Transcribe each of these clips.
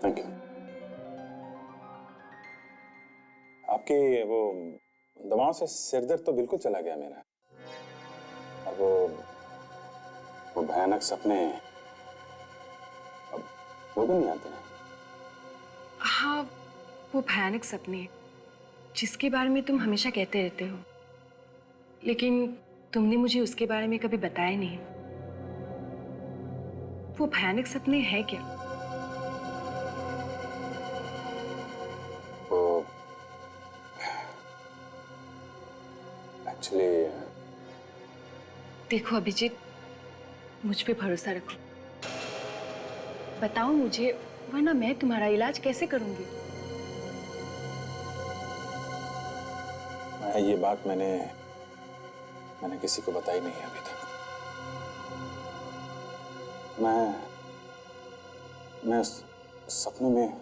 Thank you. आपकी वो दवाओं से सिर दर्द तो बिल्कुल चला गया मेरा। और वो भयानक सपने अब वो भी नहीं आते हैं। हाँ, वो भयानक सपने जिसके बारे में तुम हमेशा कहते रहते हो, लेकिन तुमने मुझे उसके बारे में कभी बताया नहीं। वो भयानक सपने हैं क्या? वो एक्चुअली देखो अभिजीत, मुझ पे भरोसा रखो। बताओ मुझे, वरना मैं तुम्हारा इलाज कैसे करूंगी? ये बात मैंने किसी को बताई नहीं है अभी तक। मैं सपने में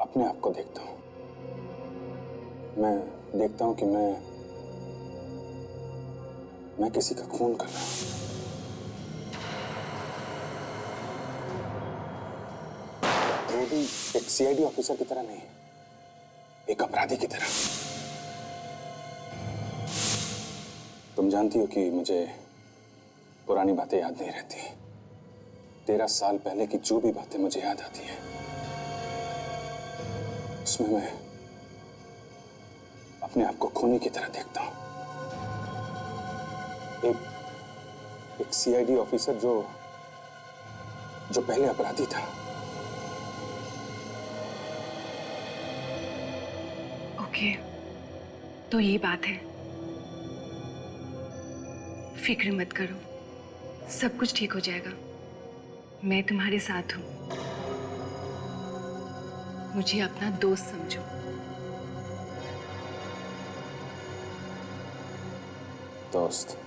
अपने आप को देखता हूँ। मैं देखता हूँ कि मैं किसी का खून कर रहा हूँ। वो भी एक सीआईडी ऑफिसर की तरह नहीं, एक अपराधी की तरह। तुम जानती हो कि मुझे पुरानी बातें याद नहीं रहती। 13 साल पहले की जो भी बातें मुझे याद आती हैं, उसमें मैं अपने आप को खूनी की तरह देखता हूं। एक सीआईडी ऑफिसर जो पहले अपराधी था। ओके, तो ये बात है। फिक्र मत करो, सब कुछ ठीक हो जाएगा। मैं तुम्हारे साथ हूं। मुझे अपना दोस्त समझो। दोस्त?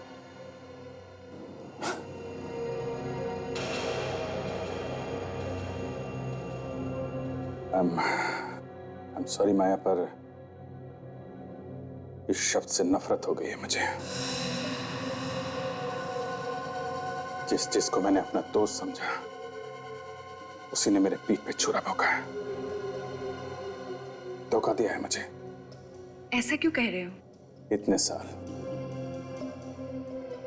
I'm sorry माया, पर इस शब्द से नफरत हो गई है मुझे। जिसको मैंने अपना दोस्त समझा, उसी ने मेरे पीठ पे छुरा भोंका है, धोखा दिया है मुझे। ऐसा क्यों कह रहे हो? इतने साल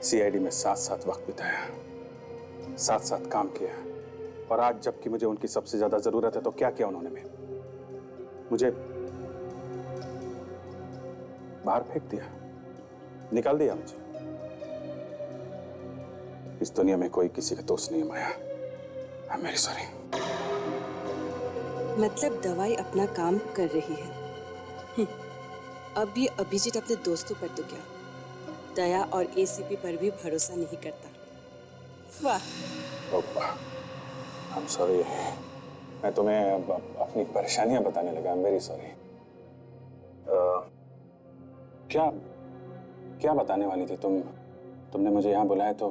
सीआईडी में साथ साथ वक्त बिताया, साथ साथ काम किया, और आज जबकि मुझे उनकी सबसे ज्यादा जरूरत है तो क्या किया उन्होंने? मुझे बाहर फेंक दिया, निकाल दिया मुझे। इस दुनिया में कोई किसी का दोस्त नहीं है Maya. I am very sorry. मतलब दवाई अपना काम कर रही है। अब ये अभिजीत अपने दोस्तों पर तो क्या, दया और एसीपी पर भी भरोसा नहीं करता। वाह। आई एम सॉरी, मैं तुम्हें अपनी परेशानियां बताने लगा। आई एम वेरी सॉरी। क्या क्या बताने वाली थी तुम? तुमने मुझे यहाँ बुलाया तो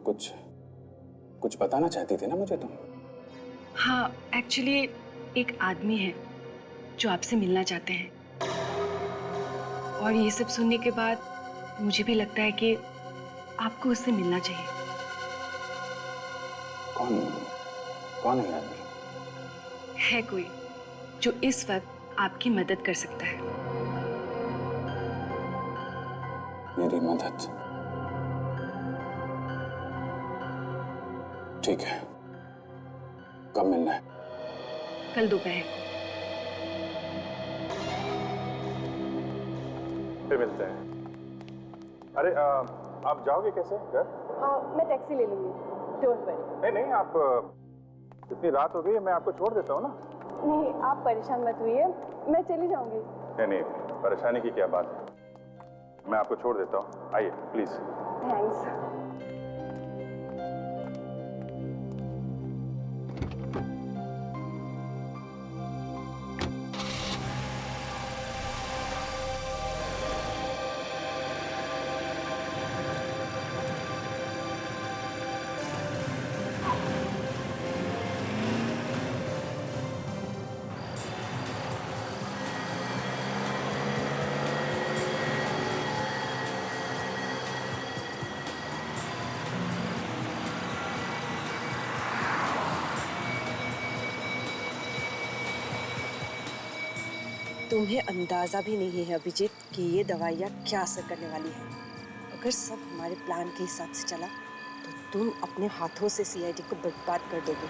कुछ बताना चाहती थी ना मुझे तुम? हाँ, एक्चुअली एक आदमी है जो आपसे मिलना चाहते हैं, और ये सब सुनने के बाद मुझे भी लगता है कि आपको उससे मिलना चाहिए। कौन है आदमी? है कोई जो इस वक्त आपकी मदद कर सकता है। मेरी मदद? ठीक है, कब मिलना है? कल दोपहर को। फिर मिलते हैं। अरे आप जाओगे कैसे घर? मैं टैक्सी ले लूंगी, डोंट वरी। नहीं, आप इतनी रात हो गई है, मैं आपको छोड़ देता हूँ ना। नहीं, आप परेशान मत हुइए, मैं चली जाऊंगी। नहीं, परेशानी की क्या बात है, मैं आपको छोड़ देता हूँ। आइए प्लीज। थैंक्स। तुम्हें अंदाजा भी नहीं है अभिजीत कि ये दवाइयाँ क्या असर करने वाली है। अगर सब हमारे प्लान के हिसाब से चला तो तुम अपने हाथों से सीआईडी को बर्बाद कर दोगे।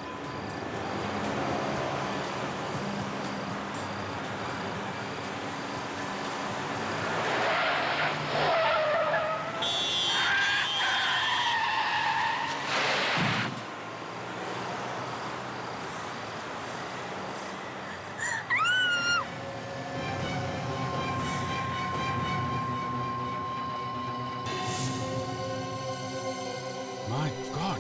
माय गॉड,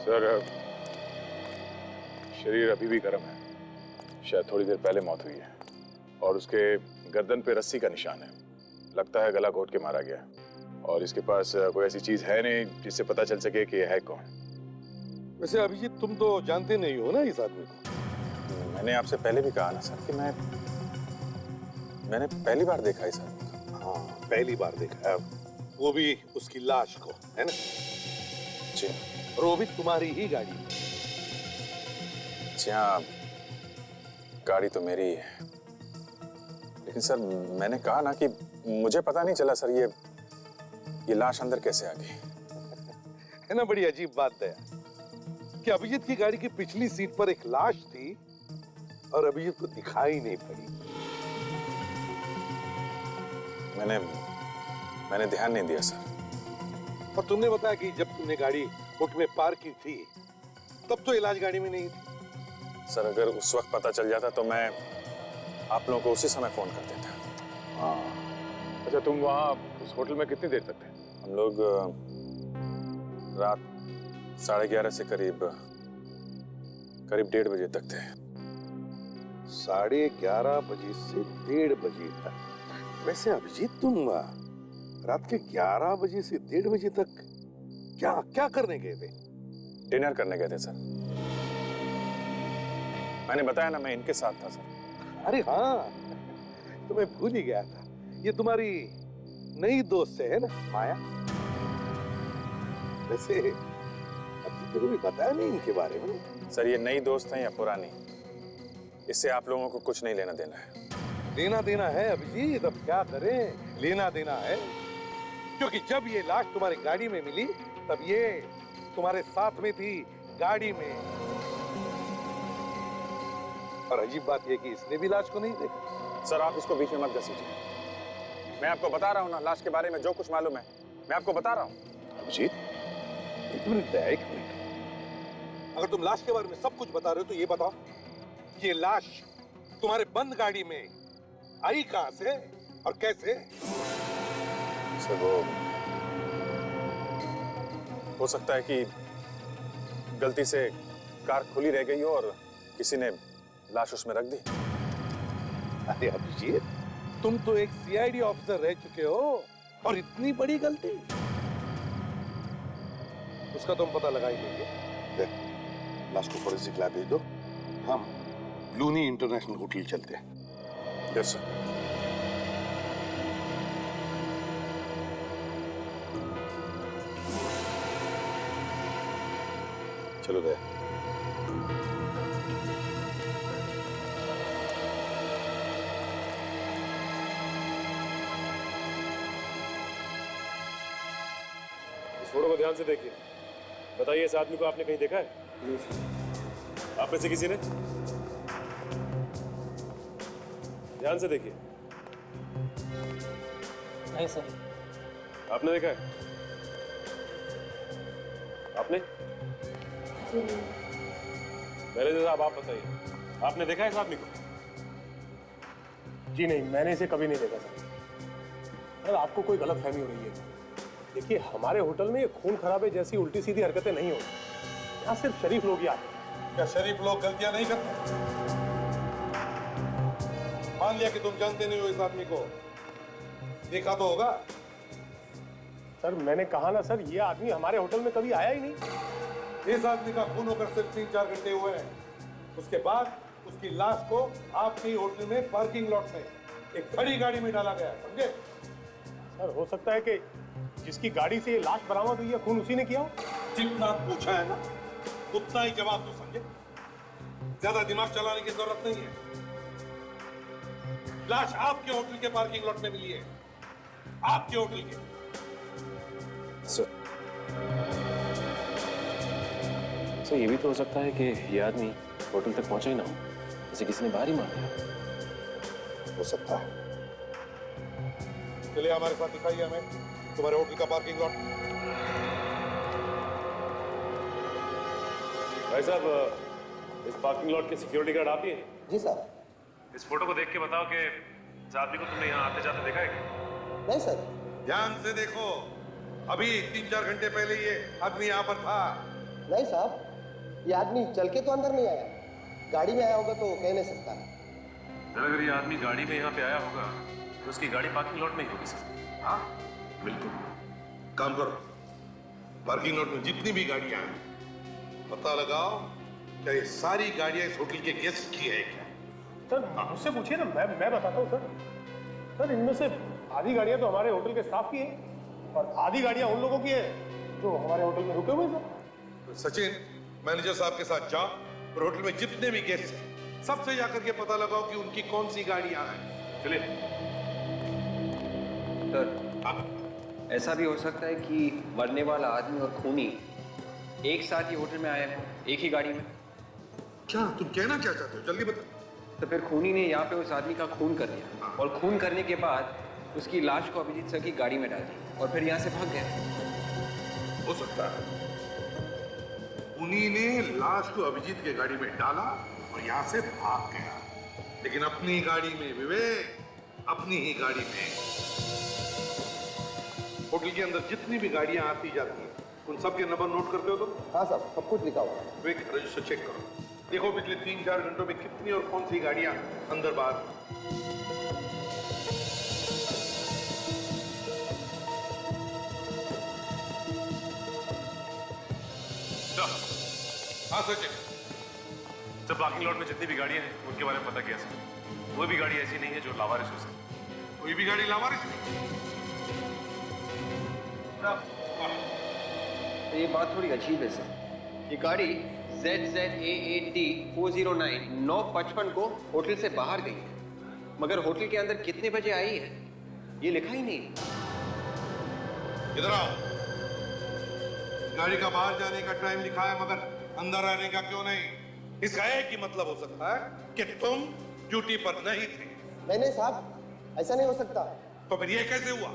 सर, शरीर अभी भी गर्म है। शायद थोड़ी देर पहले मौत हुई है और उसके गर्दन पे रस्सी का निशान है। लगता है गला घोट के मारा गया है और इसके पास कोई ऐसी चीज है नहीं जिससे पता चल सके कि यह है कौन। वैसे अभिजीत, तुम तो जानते नहीं हो ना इस आदमी को। मैंने आपसे पहले भी कहा ना सर कि मैंने पहली बार देखा इस आदमी को। हाँ, पहली बार देखा है, वो भी उसकी लाश को, है ना? जी और वो भी तुम्हारी ही गाड़ी में। जी हाँ, गाड़ी तो मेरी ही है, लेकिन सर मैंने कहा ना कि मुझे पता नहीं चला सर ये लाश अंदर कैसे आ गई। है ना, बड़ी अजीब बात है कि अभिजीत की गाड़ी की पिछली सीट पर एक लाश थी और अभिजीत को दिखाई नहीं पड़ी। मैंने ध्यान नहीं दिया सर। और तुमने बताया कि जब तुमने गाड़ी कोर्ट में पार्क की थी तब तो इलाज गाड़ी में नहीं थी। सर अगर उस वक्त पता चल जाता तो मैं आप लोगों को उसी समय फोन कर देता। हाँ। अच्छा, तुम वहाँ उस होटल में कितनी देर तक थे? हम लोग रात 11:30 से करीब 1:30 बजे तक थे। 11:30 बजे से 1:30 बजे तक। वैसे अभिजीत, तुम रात के 11 बजे से 1:30 बजे तक क्या करने गए थे? डिनर करने गए थे सर। मैंने बताया ना, मैं इनके साथ था सर। अरे हाँ, तो मैं भूल ही गया था। ये तुम्हारी नई दोस्त है ना, माया? वैसे अब तो कभी बताया नहीं इनके बारे में। सर ये नई दोस्त है या पुरानी, इससे आप लोगों को कुछ नहीं लेना देना है। लेना देना है अभिजीत, अब क्या करें, लेना देना है। क्योंकि जब ये लाश तुम्हारी गाड़ी में मिली तब ये तुम्हारे साथ में थी, गाड़ी में। और अजीब बात यह कि इसने भी लाश को नहीं देखा। सर आप इसको बीच में मत घसीटिए। मैं आपको बता रहा हूँ ना, लाश के बारे में जो कुछ मालूम है मैं आपको बता रहा हूँ। अभिजीत, एक मिनट। अगर तुम लाश के बारे में सब कुछ बता रहे हो तो ये बताओ, ये लाश तुम्हारे बंद गाड़ी में आई कहां से और कैसे? सर वो हो सकता है कि गलती से कार खुली रह गई हो और किसी ने लाश उसमें रख दी। अरे अभिजीत, तुम तो एक सीआईडी ऑफिसर रह चुके हो और इतनी बड़ी गलती? उसका तुम पता लगा ही लेंगे। लाश को फॉरेंसिक लैब भेज दो, हम लूनी इंटरनेशनल होटल चलते हैं। Yes sir. चलो गए। इस फोटो को ध्यान से देखिए। बताइए, इस आदमी को आपने कहीं देखा है? आप में से किसी ने? ध्यान से देखिए। नहीं सर। आपने देखा है? आपने? मैनेजर साहब आप बताइए, आपने देखा है इस आदमी को? जी नहीं, मैंने इसे कभी नहीं देखा सर। सर आपको कोई गलत फहमी हो रही है। देखिए हमारे होटल में ये खून खराबे जैसी उल्टी सीधी हरकतें नहीं होती। यहाँ सिर्फ शरीफ लोग ही आते हैं। क्या शरीफ लोग गलतियां नहीं करते? मान लिया कि तुम जानते नहीं हो इस आदमी को, देखा तो होगा। सर मैंने कहा ना सर, ये आदमी हमारे होटल में कभी आया ही नहीं। इस आदमी का खून होकर सिर्फ 3-4 घंटे हुए हैं। उसके बाद उसकी लाश को आपके होटल में पार्किंग लॉट में एक बड़ी गाड़ी में डाला गया, समझे? सर हो सकता है कि जिसकी गाड़ी से ये लाश बरामद हुई है खून उसी ने किया हो। जितना पूछा है ना उतना ही जवाब दो, समझे? ज्यादा दिमाग चलाने की जरूरत नहीं है। लाश आपके होटल के पार्किंग लॉट में मिली है, आपके होटल के। सर सर ये भी तो हो सकता है कि ये आदमी होटल तक पहुंचा ही ना हो, जैसे किसी ने बाहर ही मार दिया। हो सकता है। चलिए हमारे साथ दिखाइए हमें तुम्हारे होटल का पार्किंग लॉट। भाई साहब, इस पार्किंग लॉट के सिक्योरिटी गार्ड आप ही हैं? जी सर। इस फोटो को देख के बताओ कि इस आदमी को तुमने यहाँ आते जाते देखा है क्या? नहीं सर। ध्यान से देखो, अभी 3-4 घंटे पहले ये आदमी यहाँ पर था। नहीं साहब, ये आदमी चल के तो अंदर नहीं आया, गाड़ी में आया होगा तो कह नहीं सकता। अगर ये आदमी गाड़ी में यहाँ पे आया होगा तो उसकी गाड़ी पार्किंग लॉट में ही होगी सर। हाँ बिल्कुल। काम करो, पार्किंग लॉट में जितनी भी गाड़ियां हैं पता लगाओ क्या ये सारी गाड़ियां इस होटल के गेस्ट की है क्या? सर मुझसे पूछिए ना, मैं बताता हूँ सर। सर इनमें से आधी गाड़ियाँ तो हमारे होटल के स्टाफ की हैं और आधी गाड़ियाँ उन लोगों की हैं जो हमारे होटल में रुके हुए हैं सर। तो सचिन, मैनेजर साहब के साथ जाओ और होटल में जितने भी गेस्ट हैं सबसे जाकर के पता लगाओ कि उनकी कौन सी गाड़ियां हैं। चलिए। सर ऐसा भी हो सकता है कि मरने वाला आदमी और खूनी एक साथ ही होटल में आए हो, एक ही गाड़ी में। क्या तुम कहना क्या चाहते हो, जल्दी बता। तो फिर खूनी ने यहाँ पे उस आदमी का खून कर दिया और खून करने के बाद उसकी लाश को अभिजीत सर की गाड़ी में डाल दी और फिर यहाँ से भाग गया। हो सकता है उन्हीं ने लाश को अभिजीत के गाड़ी में डाला और यहाँ से भाग गया, लेकिन अपनी गाड़ी में विवेक, अपनी ही गाड़ी में। होटल के अंदर जितनी भी गाड़ियां आती जाती हैं उन सब के नंबर नोट करते हो तुम? हाँ साहब, सब कुछ लिखा हुआ है। विवेक, रजिस्टर चेक करो, देखो पिछले 3-4 घंटों में कितनी और कौन सी गाड़ियां अंदर बाहर। हाँ सचिन। सर पार्किंग लॉट में जितनी भी गाड़ियाँ हैं उनके बारे में पता किया सर। कोई भी गाड़ी ऐसी नहीं है जो लावारिस हो सके। कोई भी गाड़ी लावारिस नहीं। तो ये बात थोड़ी अजीब है सर। ये गाड़ी ZZA8D 409 9:55 को होटल से बाहर गई है, मगर होटल के अंदर कितने बजे आई है ये लिखा ही नहीं। इधर आओ। गाड़ी का बाहर जाने का टाइम लिखा है मगर अंदर आने का क्यों नहीं? इसका एक ही मतलब हो सकता है कि तुम ड्यूटी पर नहीं थे। नहीं साहब, ऐसा नहीं हो सकता। तो फिर ये कैसे हुआ?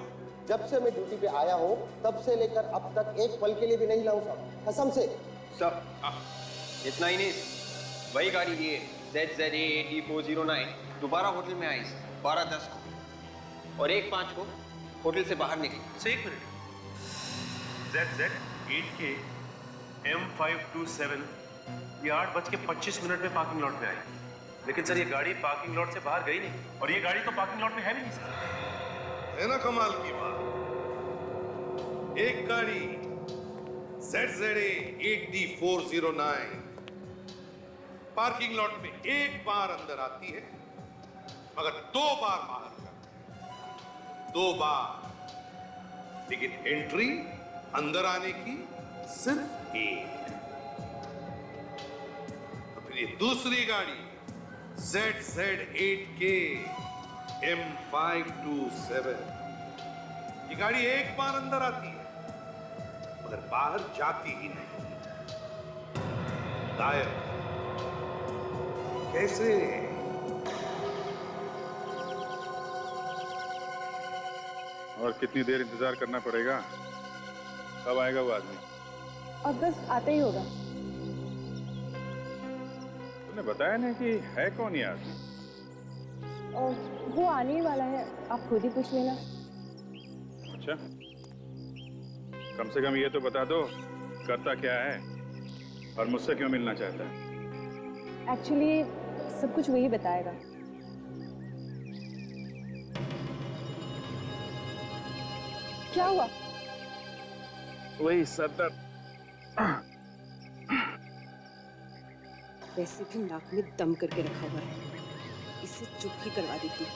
जब से मैं ड्यूटी पे आया हूँ तब से लेकर अब तक एक पल के लिए भी नहीं लाऊं साहब, कसम से। सर इतना ही नहीं, वही गाड़ी ये ZZA8D 409 दोबारा होटल में आई 12:10 को और 1:05 को होटल से बाहर निकली। सर एक मिनट, ZZ8K M527 ये 8:25 में पार्किंग लॉट में आई, लेकिन सर ये गाड़ी पार्किंग लॉट से बाहर गई नहीं और ये गाड़ी तो पार्किंग लॉट में है भी नहीं सर। है ना कमाल की बात? एक गाड़ी ZZA8D 409 पार्किंग लॉट में एक बार अंदर आती है मगर 2 बार बाहर जाती है। 2 बार, लेकिन एंट्री अंदर आने की सिर्फ एक। तो फिर ये दूसरी गाड़ी ZZ8K M527 ये गाड़ी एक बार अंदर आती है मगर बाहर जाती ही नहीं, गायब। कैसे? और कितनी देर इंतजार करना पड़ेगा? कब आएगा वो आदमी? अब बस आता ही होगा। तूने बताया नहीं कि है कौन ये आदमी? और वो आने ही वाला है, आप खुद ही पूछ लेना। अच्छा, कम से कम ये तो बता दो करता क्या है और मुझसे क्यों मिलना चाहता है? एक्चुअली सब कुछ वही बताएगा। क्या हुआ? वही सरदर्द। वैसे भी नाक में दम करके रखा हुआ है, इसे चुप ही करवा देती हूँ।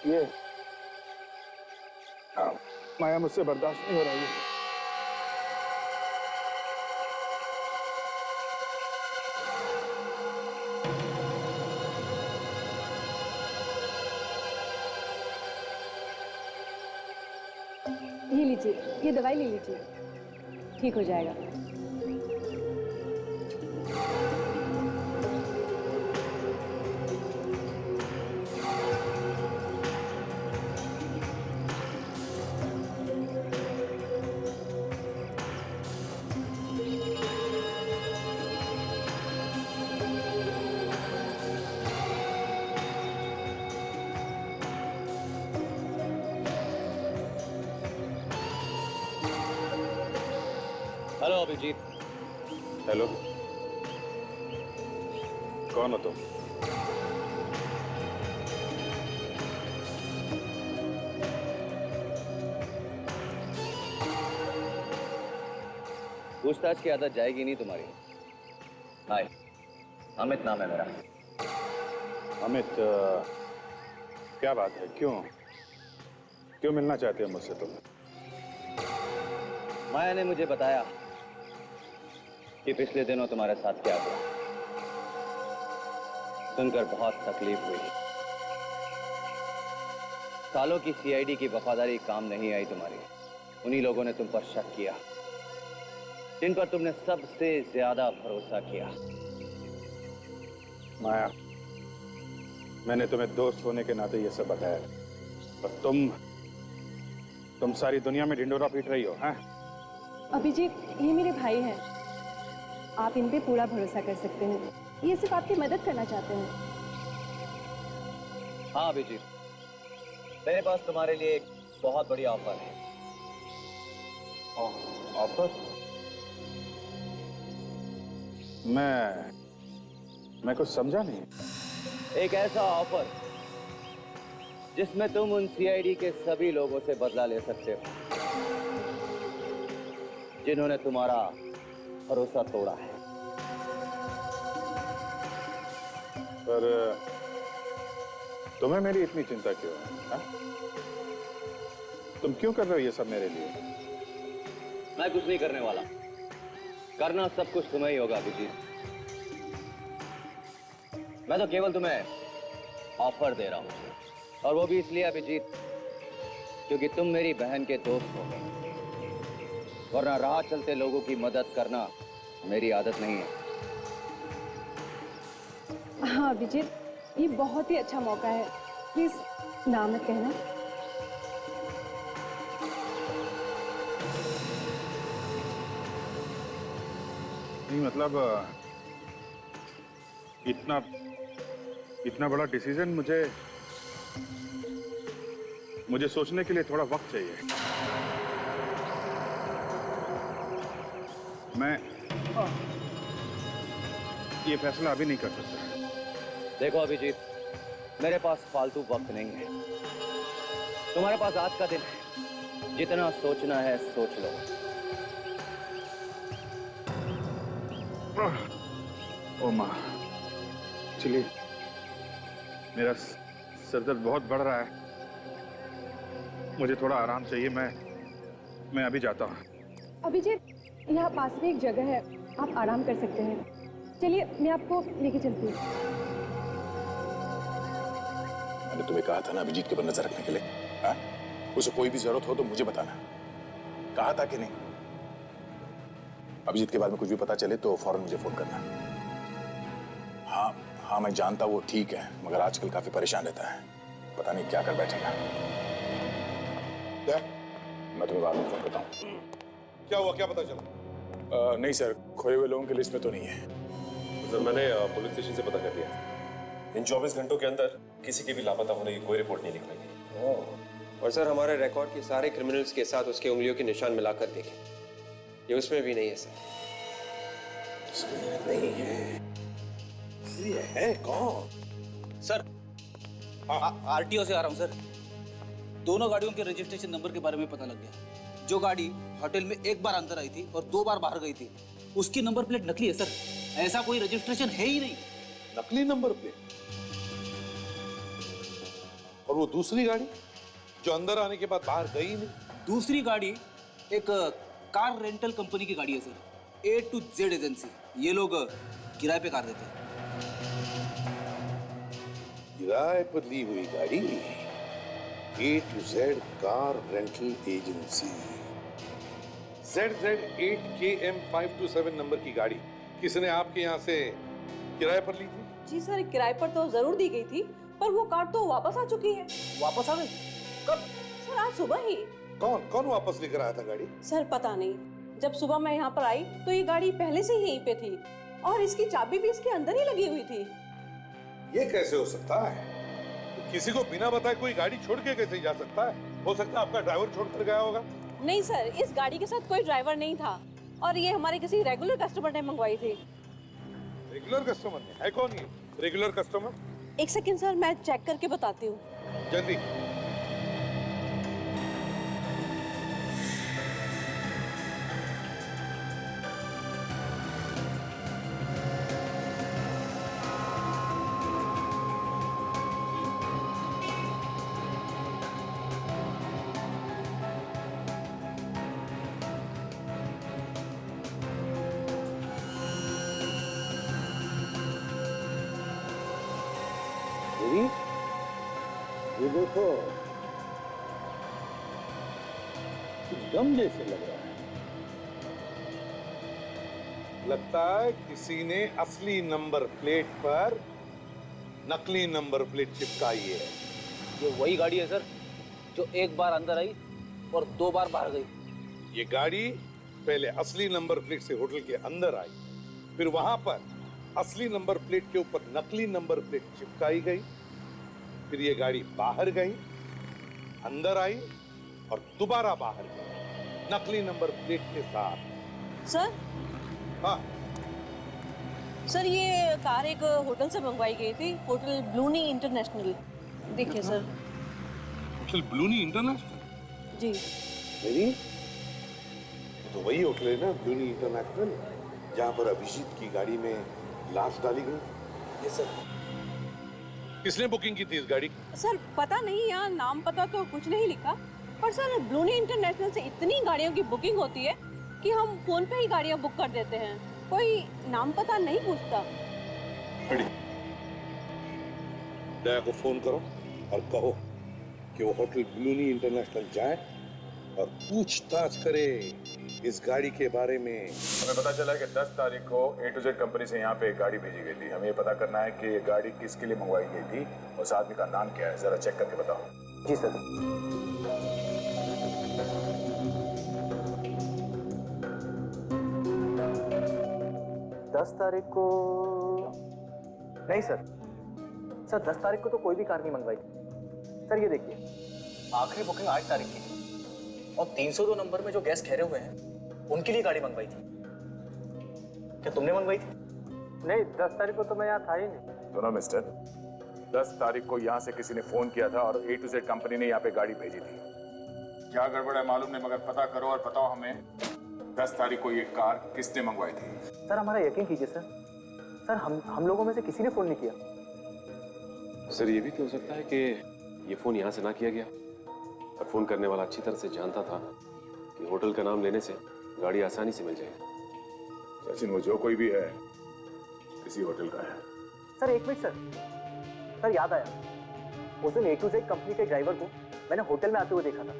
ये माया मुझसे बर्दाश्त नहीं हो रही है। ये लीजिए, ये दवाई ले लीजिए, ठीक हो जाएगा। हेलो अभिजीत। हेलो, कौन हो तुम? पूछताछ की आदत जाएगी नहीं तुम्हारी। हाय, अमित नाम है मेरा। अमित, क्या बात है? क्यों मिलना चाहते हो मुझसे तुम? माया ने मुझे बताया कि पिछले दिनों तुम्हारे साथ क्या हुआ। सुनकर बहुत तकलीफ हुई। सालों की सीआईडी की वफादारी काम नहीं आई तुम्हारी। उन्हीं लोगों ने तुम पर शक किया जिन पर तुमने सबसे ज्यादा भरोसा किया। माया, मैंने तुम्हें दोस्त होने के नाते ये सब बताया, पर तुम सारी दुनिया में ढिंडोरा पीट रही हो, हैं? अभिजीत, ये मेरे भाई हैं, आप इन पे पूरा भरोसा कर सकते हैं। ये सिर्फ आपकी मदद करना चाहते हैं। हाँ अभिजीत, मेरे पास तुम्हारे लिए एक बहुत बड़ी ऑफर है। ऑफर? मैं कुछ समझा नहीं। एक ऐसा ऑफर जिसमें तुम उन सीआईडी के सभी लोगों से बदला ले सकते हो जिन्होंने तुम्हारा भरोसा तोड़ा है। पर तुम्हें मेरी इतनी चिंता क्यों है, हा? तुम क्यों कर रहे हो ये सब मेरे लिए? मैं कुछ नहीं करने वाला, करना सब कुछ तुम्हें ही होगा अभिजीत। मैं तो केवल तुम्हें ऑफर दे रहा हूं, और वो भी इसलिए अभिजीत क्योंकि तुम मेरी बहन के दोस्त हो, वरना राह चलते लोगों की मदद करना मेरी आदत नहीं है। हाँ अभिजीत, ये बहुत ही अच्छा मौका है, प्लीज ना मत कहना। नहीं मतलब इतना बड़ा डिसीजन मुझे सोचने के लिए थोड़ा वक्त चाहिए। मैं ये फैसला अभी नहीं कर सकता। देखो अभिजीत, मेरे पास फालतू वक्त नहीं है। तुम्हारे पास आज का दिन है, जितना सोचना है सोच लो। ओ माँ, चलिए, मेरा सरदर्द बहुत बढ़ रहा है, मुझे थोड़ा आराम चाहिए। मैं अभी जाता हूँ। अभिजीत, यहाँ पास में एक जगह है, आप आराम कर सकते हैं। चलिए, मैं आपको लेके चलती हूँ। मैंने तुम्हें कहा था ना अभिजीत के ऊपर नजर रखने के लिए, हाँ? उसे कोई भी जरूरत हो तो मुझे बताना। कहा था कि नहीं? अभिजीत के बारे में कुछ भी पता चले तो फौरन मुझे फोन करना। हाँ, मैं जानता वो ठीक है, मगर आजकल काफी परेशान रहता है। पता नहीं क्या कर बैठेगा। क्या मैं तुम्हें बाद में फोन करता हूँ। क्या हुआ, क्या पता चला? नहीं सर, खोए हुए लोगों की लिस्ट में तो नहीं है। सर मैंने पुलिस स्टेशन से पता कर लिया। इन 24 घंटों के अंदर किसी के भी लापता होने की कोई रिपोर्ट नहीं निकलेगी। और सर हमारे रिकॉर्ड के सारे क्रिमिनल्स के साथ उसके उंगलियों के निशान मिलाकर देखें, ये उसमें भी नहीं है सर। नहीं है। ये है कौन? सर आरटीओ से आ रहा हूँ सर। दोनों गाड़ियों के रजिस्ट्रेशन नंबर के बारे में पता लग गया। जो गाड़ी होटल में एक बार अंदर आई थी और 2 बार बाहर गई थी, उसकी नंबर प्लेट नकली है सर। ऐसा कोई रजिस्ट्रेशन है ही नहीं। नकली नंबर प्लेट? और वो दूसरी गाड़ी जो अंदर आने के बाद बाहर गई नहीं? दूसरी गाड़ी एक कार रेंटल कंपनी की गाड़ी है sir, A to Z agency. ये लोग किराए पे कार देते हैं। किराए पर ली हुई गाड़ी, A to Z car rental agency. ZZ8KM527 number की गाड़ी किसने आपके यहाँ से किराए पर ली थी? जी सर, किराए पर तो जरूर दी गई थी, पर वो कार तो वापस आ चुकी है। वापस आ गई? कब? सर आज सुबह ही। कौन कौन वापस लेकर आया था गाड़ी? सर पता नहीं, जब सुबह मैं यहाँ पर आई तो ये गाड़ी पहले से ही यहीं पे थी और इसकी चाबी भी इसके अंदर ही लगी हुई थी। ये कैसे हो सकता है? किसी को बिना बताए कोई गाड़ी छोड़ के कैसे जा सकता है? हो सकता है आपका ड्राइवर छोड़कर गया होगा। नहीं सर, इस गाड़ी के साथ कोई ड्राइवर नहीं था और ये हमारे किसी रेगुलर कस्टमर ने मंगवाई थी। रेगुलर कस्टमर ने? है कौन ये रेगुलर कस्टमर? एक सेकंड सर, मैं चेक करके बताती हूँ। जल्दी। ये देखो, गम जैसे लग रहा है। लगता है किसी ने असली नंबर प्लेट पर नकली नंबर प्लेट चिपकाई है। ये वही गाड़ी है सर जो एक बार अंदर आई और 2 बार बाहर गई। ये गाड़ी पहले असली नंबर प्लेट से होटल के अंदर आई, फिर वहां पर असली नंबर प्लेट के ऊपर नकली नंबर प्लेट चिपकाई गई, फिर ये गाड़ी बाहर गई, अंदर आई और दोबारा बाहर गई नकली नंबर प्लेट के साथ। सर? हाँ सर, ये कार एक होटल से मंगवाई गई थी, होटल ब्लूनी इंटरनेशनल। देखिए सर। Hotel Bluni international? जी। तो वही होटल है ना, ब्लूनी इंटरनेशनल, जहाँ पर अभिजीत की गाड़ी में लाश डाली गई। Yes sir. किसने बुकिंग की थी इस गाड़ी? सर पता नहीं, यहाँ नाम पता तो कुछ नहीं लिखा, पर सर ब्लूनी इंटरनेशनल से इतनी गाड़ियों की बुकिंग होती है कि हम फोन पे ही गाड़ियाँ बुक कर देते हैं, कोई नाम पता नहीं पूछता। दया को फोन करो और कहो कि वो होटल ब्लूनी इंटरनेशनल जाए और पूछताछ करे इस गाड़ी के बारे में। हमें पता चला कि 10 तारीख को A to Z कंपनी से यहाँ पे एक गाड़ी भेजी गई थी। हमें ये पता करना है कि ये गाड़ी किसके लिए मंगवाई गई थी और उस आदमी का नाम क्या है, जरा चेक करके बताओ। जी सर। तारीख को नहीं सर। सर 10 तारीख को तो कोई भी कार नहीं मंगवाई थी। सर ये देखिए, आखिरी बुकिंग 8 तारीख की है और 302 नंबर में जो गेस्ट ठहरे हुए हैं उनके लिए गाड़ी मंगवाई थी। क्या तुमने मंगवाई थी? नहीं, 10 तारीख को तो मैं यहाँ था ही नहीं। सुनो मिस्टर, 10 तारीख को यहाँ से किसी ने फोन किया था और A to Z कंपनी ने यहाँ पे गाड़ी भेजी थी। क्या गड़बड़ है मालूम नहीं, मगर पता करो और बताओ हमें 10 तारीख को ये कार किसने मंगवाई थी। सर हमारा यकीन कीजिए सर। सर हम लोगों में से किसी ने फोन नहीं किया। सर ये भी तो हो सकता है कि ये फोन यहाँ से ना किया गया और फोन करने वाला अच्छी तरह से जानता था कि होटल का नाम लेने से गाड़ी आसानी से मिल जाएगी। सचिन, वो जो कोई भी है किसी होटल का है। सर एक मिनट सर। सर याद आया, उस दिन A to Z कंपनी के ड्राइवर को मैंने होटल में आते हुए देखा था,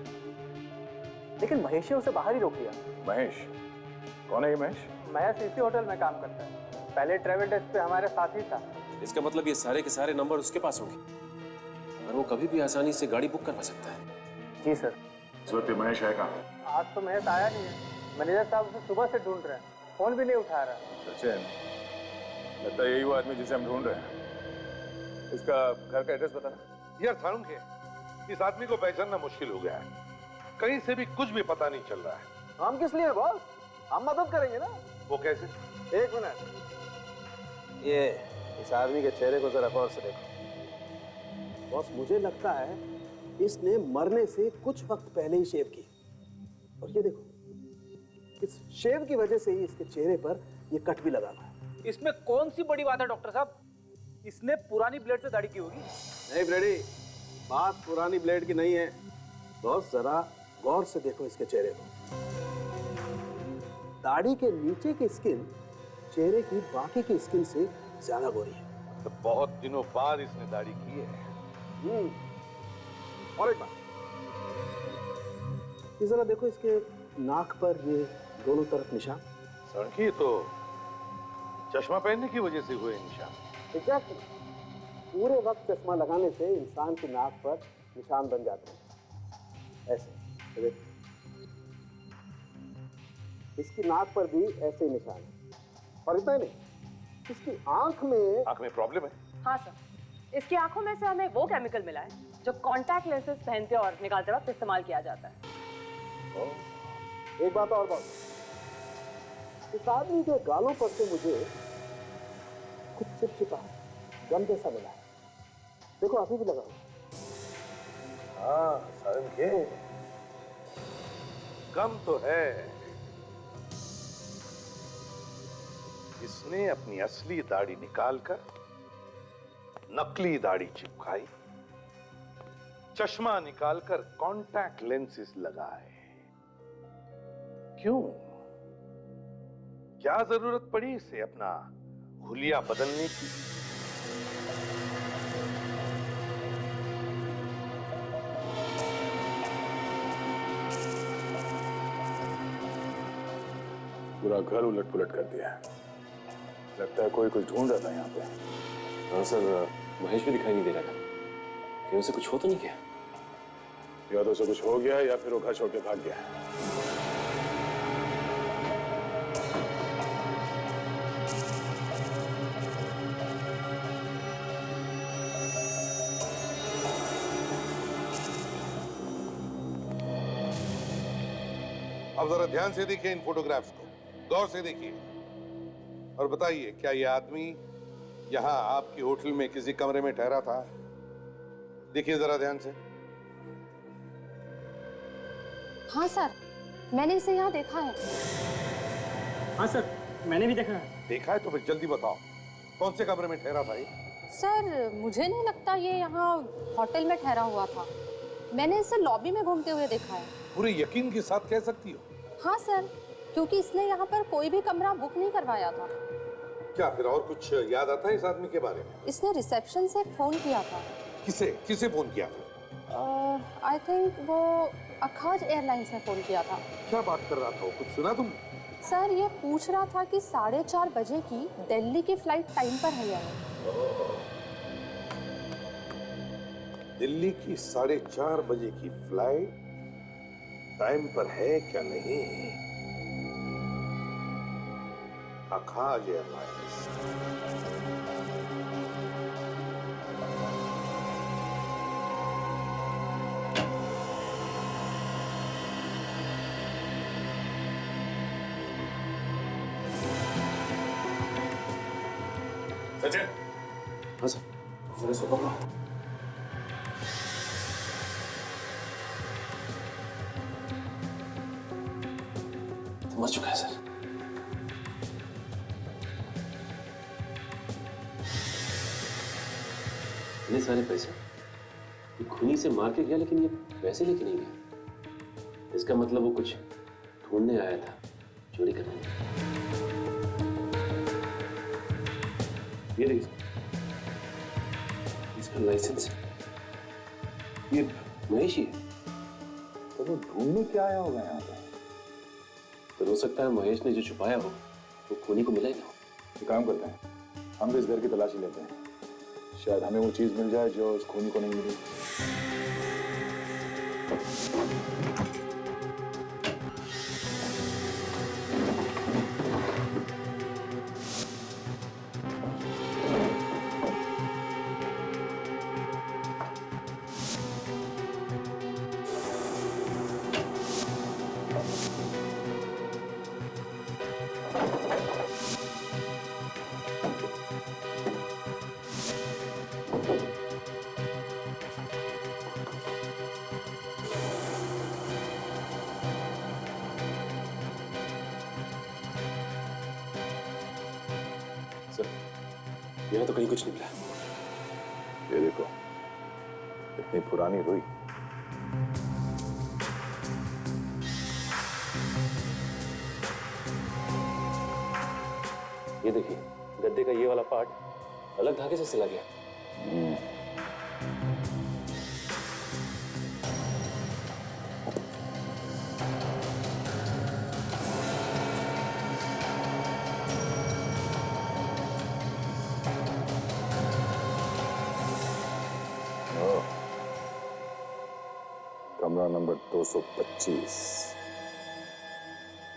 लेकिन महेश ने उसे बाहर ही रोक लिया। महेश? कौन है ये महेश? मैं सीसी होटल में काम करता है, पहले ट्रेवल डेस्क पे हमारे साथ ही था। इसका मतलब ये सारे के सारे नंबर उसके पास होंगे और वो वो कभी भी आसानी से गाड़ी बुक करवा सकता है। जी सर। इस वक्त महेश है कहाँ? आज तो महेश आया नहीं है। मैनेजर साहब उसे सुबह से ढूंढ रहे हैं, फोन भी नहीं उठा रहा। सचिन, लगता है यही वो आदमी जिसे हम ढूंढ रहे हैं। इसका घर का एड्रेस बताना। यार थारू के इस आदमी को पहचानना मुश्किल हो गया है, कहीं से भी कुछ भी पता नहीं चल रहा है। हम किस लिए बॉस? हम मदद करेंगे ना। वो कैसे? एक मिनट, ये इस आदमी के चेहरे को जरा गौर से देखो। बॉस मुझे लगता है इसने मरने से कुछ वक्त पहले ही शेव की, और ये देखो इस शेव की वजह से ही इसके चेहरे पर ये कट भी लगा हुआ है। इसमें कौन सी बड़ी बात है डॉक्टर साहब? इसने पुरानी ब्लेड से दाढ़ी की होगी। नहीं फ्रेडी, बात पुरानी ब्लेड की नहीं है। बॉस जरा गौर से देखो इसके चेहरे को। दाढ़ी के नीचे की स्किन चेहरे की बाकी की स्किन से ज्यादा गोरी है। तो बहुत दिनों बाद इसने दाढ़ी की है। और एक बात, ये जरा देखो इसके नाक पर ये दोनों तरफ निशान। सड़की तो चश्मा पहनने की वजह से हुए निशान। एग्जैक्टली, पूरे वक्त चश्मा लगाने से इंसान की नाक पर निशान बन जाते हैं ऐसे। तो देखो इसकी नाक पर भी ऐसे ही निशान है। और इतना नहीं, इसकी आंख में प्रॉब्लम है। हाँ सर, इसकी आंखों में से हमें वो केमिकल मिला है जो कॉन्टैक्ट लेंसेज पहनते और निकालते वक्त इस्तेमाल किया जाता है। एक बात और बात, इस आदमी के गालों पर से मुझे कुछ चिपचिपा गम जैसा मिला है। देखो अभी भी लगा हुआ। हाँ सारंग के गम तो है। इसने अपनी असली दाढ़ी निकालकर नकली दाढ़ी चिपकाई, चश्मा निकालकर कॉन्टैक्ट लेंसेज लगाए। क्यों? क्या जरूरत पड़ी इसे अपना हुलिया बदलने की? पूरा घर उलट पुलट कर दिया। लगता है कोई कुछ ढूंढ रहा था यहाँ पे। हाँ सर, महेश भी दिखाई नहीं दे रहा था। कहीं उसे कुछ हो तो नहीं गया? या तो उसे कुछ हो गया या फिर वो घर छोड़ के भाग गया। अब जरा ध्यान से देखिए इन फोटोग्राफ्स को, गौर से देखिए और बताइए, क्या यह आदमी यहां आपकी होटल में किसी कमरे में ठहरा था? देखिए जरा ध्यान से। हाँ सर, मैंने इसे यहाँ देखा है। हाँ सर, मैंने भी देखा है। देखा है तो फिर जल्दी बताओ, कौन से कमरे में ठहरा था ये? सर मुझे नहीं लगता ये यहाँ होटल में ठहरा हुआ था। मैंने इसे लॉबी में घूमते हुए देखा है। पूरे यकीन के साथ कह सकती हो? हाँ सर, क्योंकि इसने यहाँ पर कोई भी कमरा बुक नहीं करवाया था। क्या फिर और कुछ याद आता है इस आदमी के बारे में? इसने रिसेप्शन से एक फोन किया था। किसे किसे फोन किया था? आई थिंक वो अखाज एयरलाइंस में फोन किया था। क्या बात कर रहा था वो, कुछ सुना तुम? सर ये पूछ रहा था कि 4:30 बजे की दिल्ली की फ्लाइट टाइम पर है या नहीं। दिल्ली की 4:30 बजे की फ्लाइट टाइम पर है क्या नहीं? अखाज एयरलाइंस। सचिन। हाँ सर, जरा सो पकड़ो। मर चुका है सर। इतने सारे पैसे ये खूनी से मार के गया, लेकिन ये पैसे लेके नहीं गया। इसका मतलब वो कुछ ढूंढने आया था, चोरी करने। ये देखिए, इसका लाइसेंस है। ये महेश ही है। तो वो ढूंढने क्या आया होगा यहाँ पे? तो हो सकता है महेश ने जो छुपाया हो वो खूनी को मिला ही ना हो। एक काम करते हैं, हम भी इस घर की तलाशी लेते हैं। शायद हमें वो चीज मिल जाए जो उस खूनी को नहीं मिली। सर, यहाँ तो कहीं कुछ नहीं मिला। ये देखो, इतनी पुरानी रुई। ये देखिए, गद्दे का ये वाला पार्ट अलग धागे से सिला गया। कमरा नंबर 225,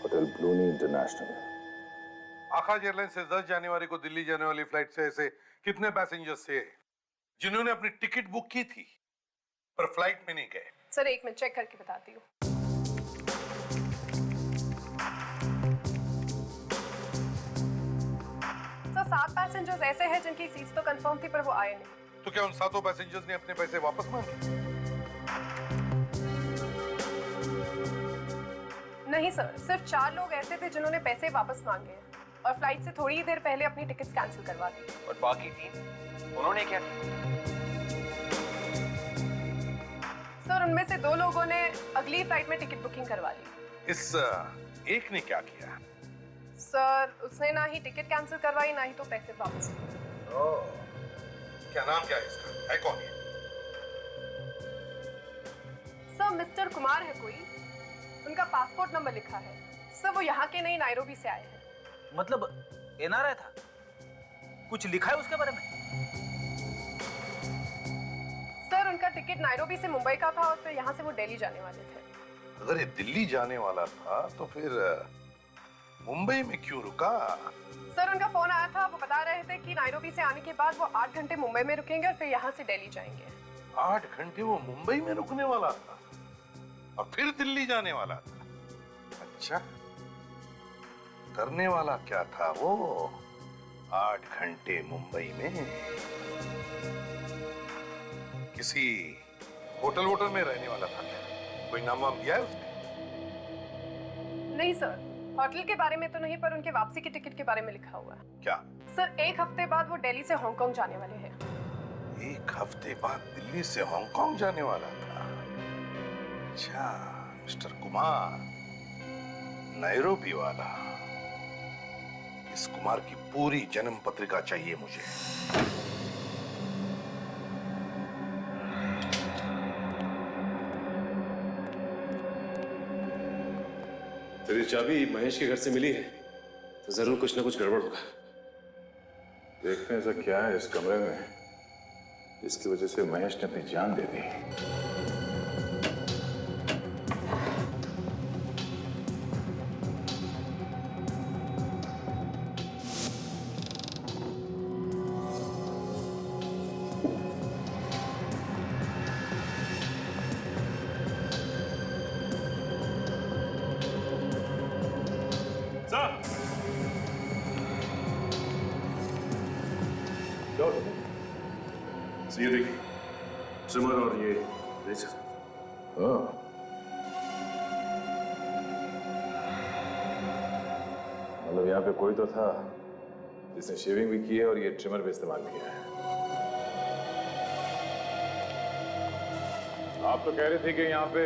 होटल ब्लूनी इंटरनेशनल। आकाश एयरलाइन से 10 जनवरी को दिल्ली जाने वाली फ्लाइट से ऐसे कितने पैसेंजर्स थे जिन्होंने अपनी टिकट बुक की थी पर फ्लाइट में नहीं गए? सर एक मिनट चेक करके बताती हूँ। सर 7 पैसेंजर्स ऐसे हैं जिनकी सीट्स तो कंफर्म थी पर वो आए नहीं। तो क्या उन 7 पैसेंजर्स ने अपने पैसे वापस मांगे? नहीं सर, सिर्फ 4 लोग ऐसे थे जिन्होंने पैसे वापस मांगे हैं और फ्लाइट से थोड़ी ही देर पहले अपनी टिकट्स कैंसिल करवा दी। और बाकी 3 उन्होंने क्या किया? सर उनमें से 2 लोगों ने अगली फ्लाइट में टिकट बुकिंग करवा ली। इस एक ने क्या किया? सर उसने ना ही टिकट कैंसिल करवाई ना ही तो पैसे वापस लिए। क्या नाम क्या है इसका? है कौन ये? सर मिस्टर कुमार है कोई, उनका पासपोर्ट नंबर लिखा है। सर वो यहाँ के नहीं नायरोबी से आए हैं। मतलब एनआरआई था? कुछ लिखा है उसके बारे में? सर उनका टिकट नायरोबी से मुंबई का था और फिर यहाँ से वो दिल्ली जाने वाले थे। अगर ये दिल्ली जाने वाला था तो फिर मुंबई में क्यों रुका? सर उनका फोन आया था, वो बता रहे थे कि नायरोबी से आने के बाद वो 8 घंटे मुंबई में रुकेंगे और फिर यहाँ से दिल्ली जाएंगे। 8 घंटे वो मुंबई में रुकने वाला था और फिर दिल्ली जाने वाला था। अच्छा, करने वाला क्या था वो 8 घंटे मुंबई में? किसी होटल में रहने वाला था क्या? कोई नाम वाम दिया है उसने? नहीं सर, होटल के बारे में तो नहीं पर उनके वापसी की टिकट के बारे में लिखा हुआ है। क्या? सर 1 हफ्ते बाद वो दिल्ली से हांगकांग जाने वाले हैं। 1 हफ्ते बाद दिल्ली से हांगकांग जाने वाला था? अच्छा, मिस्टर कुमार, नैरोबी वाला। इस कुमार की पूरी जन्म पत्रिका चाहिए मुझे। तेरी चाबी महेश के घर से मिली है तो जरूर कुछ ना कुछ गड़बड़ होगा। देखते हैं ऐसा क्या है इस कमरे में जिसकी वजह से महेश ने अपनी जान दे दी। ये देखिए, ट्रिमर और ये रेजर। मतलब यहाँ पे कोई तो था जिसने शेविंग भी की है और ये ट्रिमर भी इस्तेमाल किया है। आप तो कह रहे थे कि यहाँ पे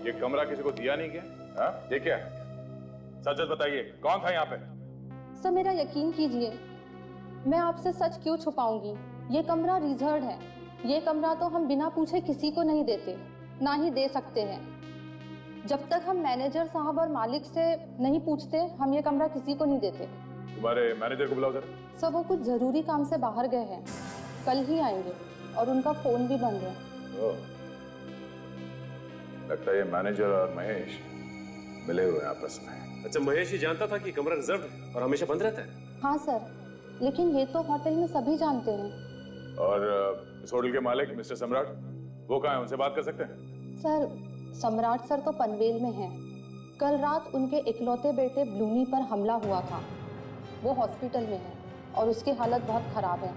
ये कमरा किसी को दिया नहीं गया? हाँ, ये क्या है? सच बताइए, कौन था यहाँ पे? सर मेरा यकीन कीजिए, मैं आपसे सच क्यों छुपाऊंगी। ये कमरा रिजर्व है। ये कमरा तो हम बिना पूछे किसी को नहीं देते, ना ही दे सकते हैं। जब तक हम मैनेजर साहब और मालिक से नहीं पूछते, हम ये कमरा किसी को नहीं देते। तुम्हारे मैनेजर को बुलाओ जरा। सर वो कुछ जरूरी काम से बाहर गए हैं। कल ही आएंगे और उनका फोन भी बंद है। ओह, लगता है ये मैनेजर और महेश मिले हुए हैं आपस में। अच्छा, महेश ही जानता था कि कमरा रिजर्व है और हमेशा बंद रहता है? हाँ सर, लेकिन ये तो होटल में सभी जानते हैं। और इस होटल के मालिक मिस्टर सम्राट, वो कहाँ हैं? उनसे बात कर सकते हैं? सर, सम्राट सर तो पनवेल में हैं। कल रात उनके इकलौते बेटे ब्लूनी पर हमला हुआ था। वो हॉस्पिटल में है और उसकी हालत बहुत खराब है।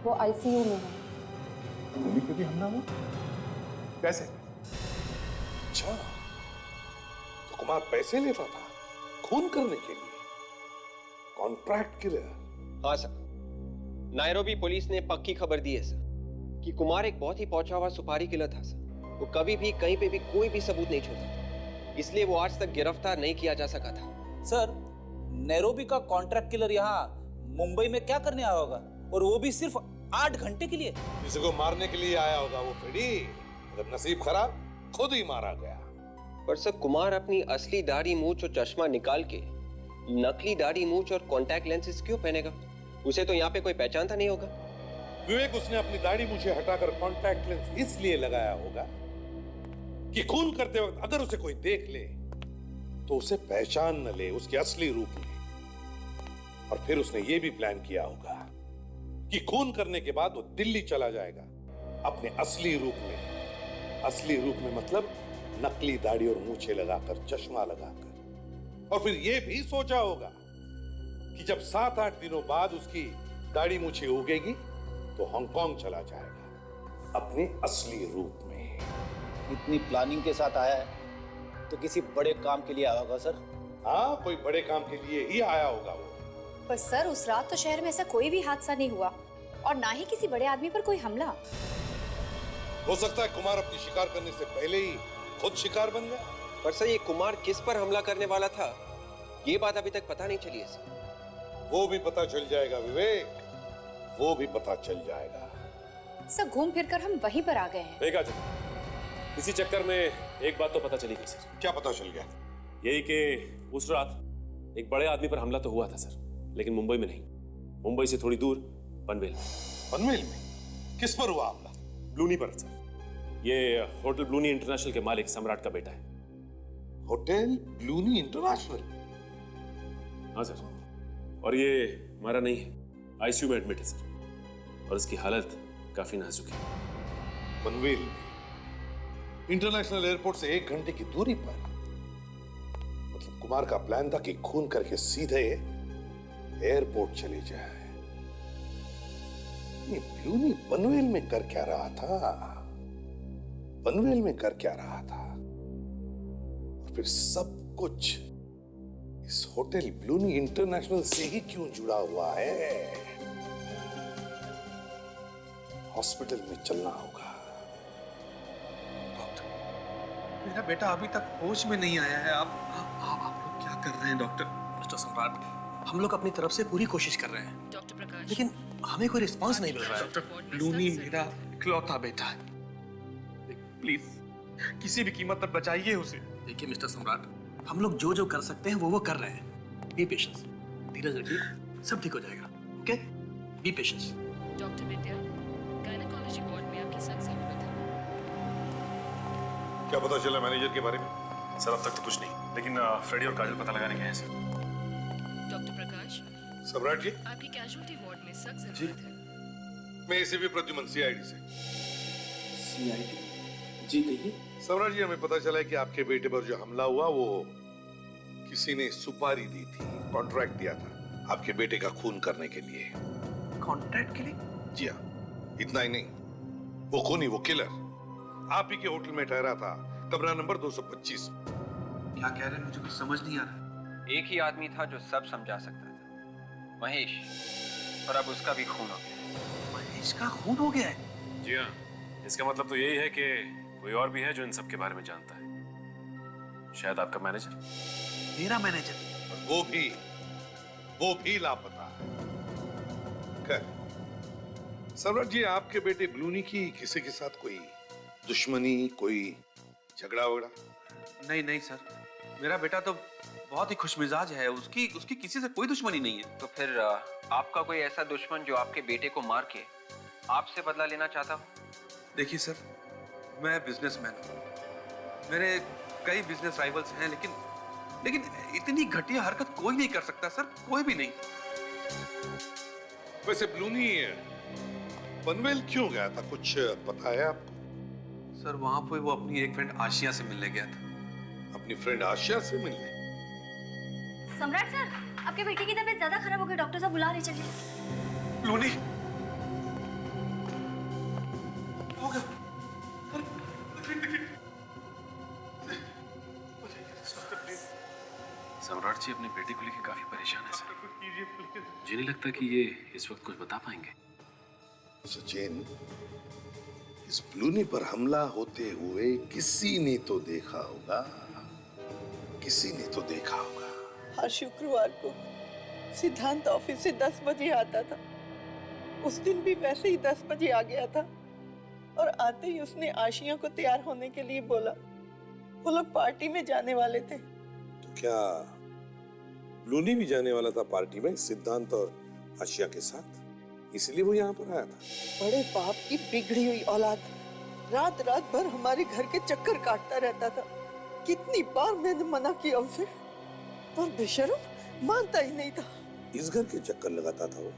वो आईसीयू में है। ब्लूनी पे भी हमला हुआ? कैसे? अच्छा, तो कुमार पैसे लेता था खून करने के लिए? Contract killer? हाँ सर, नायरोबी पुलिस ने पक्की खबर दी है सर कि कुमार एक बहुत ही पहुंचा हुआ सुपारी किलर था सर। वो कभी भी कहीं पे भी कोई भी सबूत नहीं छोड़ता था, इसलिए वो आज तक गिरफ्तार नहीं किया जा सका था। सर, नैरोबी का कॉन्ट्रैक्ट किलर यहाँ मुंबई में क्या करने आया होगा, और वो भी सिर्फ 8 घंटे के लिए? किसी को मारने के लिए आया होगा वो फ्रेडी। जब नसीब खराब, खुद ही मारा गया। पर सर, कुमार अपनी असली दाढ़ी मूंछ और चश्मा निकाल के नकली दाढ़ी मूंछ और कॉन्टैक्ट लेंसेज क्यों पहनेगा? उसे तो यहाँ पे कोई पहचानता नहीं होगा। विवेक, उसने अपनी दाढ़ी मूछें हटाकर कॉन्टैक्ट लेंस इसलिए लगाया होगा कि खून करते वक्त अगर उसे कोई देख ले तो उसे पहचान न ले उसके असली रूप में। और फिर उसने ये भी प्लान किया होगा कि खून करने के बाद वो दिल्ली चला जाएगा अपने असली रूप में। असली रूप में मतलब नकली दाढ़ी और मूछें लगाकर, चश्मा लगाकर। और फिर ये भी सोचा होगा कि जब 7-8 दिनों बाद उसकी दाढ़ी मूछें उगेगी तो हांगकांग चला जाएगा अपने असली रूप में। इतनी प्लानिंग के साथ आया है तो किसी बड़े काम के लिए आया होगा सर। हाँ, कोई बड़े काम के लिए ही आया होगा वो। पर सर, उस रात तो शहर में ऐसा कोई भी हादसा नहीं हुआ और ना ही किसी बड़े आदमी पर कोई हमला। हो सकता है कुमार अपनी शिकार करने से पहले ही खुद शिकार बन गया। पर सर, ये कुमार किस पर हमला करने वाला था, ये बात अभी तक पता नहीं चली है सर। वो भी पता चल जाएगा विवेक, वो भी पता चल जाएगा। सर, घूम फिर कर हम वहीं पर आ गए हैं। देखा जी, इसी चक्कर में एक बात तो पता चली गई सर। क्या पता चल गया? यही कि उस रात एक बड़े आदमी पर हमला तो हुआ था सर, लेकिन मुंबई में नहीं, मुंबई से थोड़ी दूर पनवेल में। पनवेल में? किस पर हुआ हमला? ब्लूनी पर सर। ये होटल ब्लूनी इंटरनेशनल के मालिक सम्राट का बेटा है। Hotel Bluni international? हाँ सर, और ये हमारा नहीं है, आईसीयू में एडमिट है सर, और इसकी हालत काफी नाजुक है। पनवेल में इंटरनेशनल एयरपोर्ट से 1 घंटे की दूरी पर? मतलब कुमार का प्लान था कि खून करके सीधे एयरपोर्ट चले जाए। ये ब्लूनी पनवेल में कर क्या रहा था? पनवेल में कर क्या रहा था? और फिर सब कुछ इस होटल ब्लूनी इंटरनेशनल से ही क्यों जुड़ा हुआ है? हॉस्पिटल में चलना होगा। मेरा बेटा अभी तक होश में नहीं आया है। आप लोग क्या कर रहे हैं डॉक्टर? मिस्टर सम्राट, हम लोग अपनी तरफ से पूरी कोशिश कर रहे हैं डॉक्टर प्रकाश, लेकिन हमें कोई रिस्पांस नहीं मिल रहा है। डॉक्टर, ब्लूनी मेरा इकलौता बेटा है। प्लीज किसी भी कीमत पर बचाइए उसे। देखिए मिस्टर सम्राट, हम लोग जो जो कर सकते हैं वो कर रहे हैं। बी पेशेंस, धीरज रखिए, सब ठीक हो जाएगा। Okay, B patience. डॉक्टर विद्या, गायनेकोलॉजी वार्ड में आपकी सख्त जरूरत है। क्या पता चला मैनेजर के बारे में? सर, अब तक तो कुछ नहीं, लेकिन फ्रेडी और काजल पता लगाने गए हैं सर। डॉक्टर प्रकाश, सम्राट जी, आपकी कैजुअल्टी वार्ड में सख्त जरूरत है। मैं एसीपी प्रद्युमन, सीआईडी से। सीआईडी? जी कहिए। सम्राट जी, हमें पता चला है कि आपके बेटे पर जो हमला हुआ वो किसी ने सुपारी दी थी, कॉन्ट्रैक्ट दिया था आपके बेटे का खून करने के लिए। कॉन्ट्रैक्ट के लिए? जी हाँ, इतना ही नहीं, वो खूनी, वो किलर आप ही के होटल में ठहरा था, कमरा नंबर 225। क्या कह रहे हैं? मुझे कुछ समझ नहीं आ रहा। एक ही आदमी था जो सब समझा सकता था, महेश, और अब उसका भी खून हो गया। महेश का खून हो गया है? जी हाँ, इसका मतलब तो यही है कि कोई और भी है जो इन सब के बारे में जानता है। शायद आपका मैनेजर। मेरा मैनेजर? वो भी लापता है। खैर सम्राट जी, आपके बेटे ब्लूनी की किसी के साथ कोई दुश्मनी, कोई झगड़ा वगड़ा? नहीं सर, मेरा बेटा तो बहुत ही खुशमिजाज है। उसकी किसी से कोई दुश्मनी नहीं है। तो फिर आपका कोई ऐसा दुश्मन जो आपके बेटे को मार के आपसे बदला लेना चाहता हूँ। देखिए सर, मैं बिजनेसमैन हूँ, मेरे कई बिजनेस राइवल्स हैं, लेकिन इतनी घटिया हरकत कोई नहीं कर सकता सर, कोई भी नहीं। वैसे ब्लूनी पनवेल क्यों गया था, कुछ पता है आपको? सर वहां पे वो अपनी एक फ्रेंड आशिया से मिलने गया था। अपनी फ्रेंड आशिया से मिलने? सम्राट सर, आपके बेटे की तबीयत ज्यादा खराब हो गई, डॉक्टर साहब बुला रहे, चलिए। ब्लूनी सम्राट जी अपने बेटे को लेकर काफी परेशान है सर। मुझे नहीं लगता कि ये इस वक्त कुछ बता पाएंगे। सचिन, इस ब्लूनी पर हमला होते हुए किसी ने तो देखा होगा, किसी ने तो देखा होगा। हर शुक्रवार को सिद्धांत ऑफिस से 10 बजे आता था। उस दिन भी वैसे ही 10 बजे आ गया था और आते ही उसने आशिया को तैयार होने के लिए बोला। वो लोग पार्टी में जाने वाले थे। तो क्या ब्लूनी भी जाने वाला था पार्टी में सिद्धांत और आशिया के साथ, इसलिए वो यहाँ पर आया था? बड़े बाप की बिगड़ी हुई औलाद रात रात भर हमारे घर के चक्कर काटता रहता था। कितनी बार मैंने मना किया उसे, पर बेशर्म मानता ही नहीं था। इस घर के चक्कर लगाता था वो?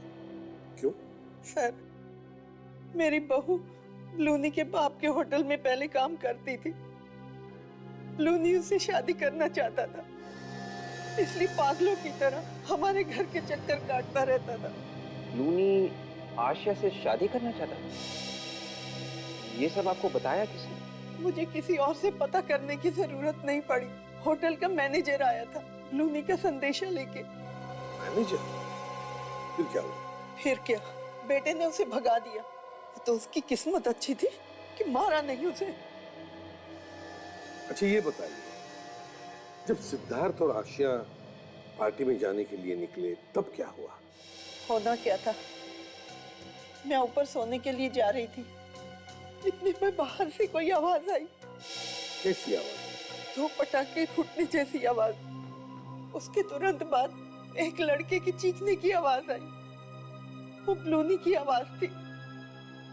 क्यों? सर, मेरी बहू ब्लूनी के बाप के होटल में पहले काम करती थी। ब्लूनी उससे शादी करना चाहता था, इसलिए पागलों की तरह हमारे घर के चक्कर काटता रहता था। ब्लूनी आशिया से शादी करना चाहता था? ये सब आपको बताया किसने? मुझे किसी और से पता करने की जरूरत नहीं पड़ी। होटल का मैनेजर आया था ब्लूनी का संदेशा लेके। मैनेजर? फिर क्या हुआ? फिर क्या, बेटे ने उसे भगा दिया। तो उसकी किस्मत अच्छी थी कि मारा नहीं उसे। अच्छा ये बताइए, जब सिद्धार्थ और आशिया पार्टी में जाने के लिए निकले तब क्या हुआ? होना क्या था, मैं ऊपर सोने के लिए जा रही थी, इतने में बाहर से कोई आवाज आई। कैसी आवाज? 2 पटाखे फूटने जैसी आवाज। उसके तुरंत बाद एक लड़के की चीखने की आवाज आई। वो ब्लूनी की आवाज थी।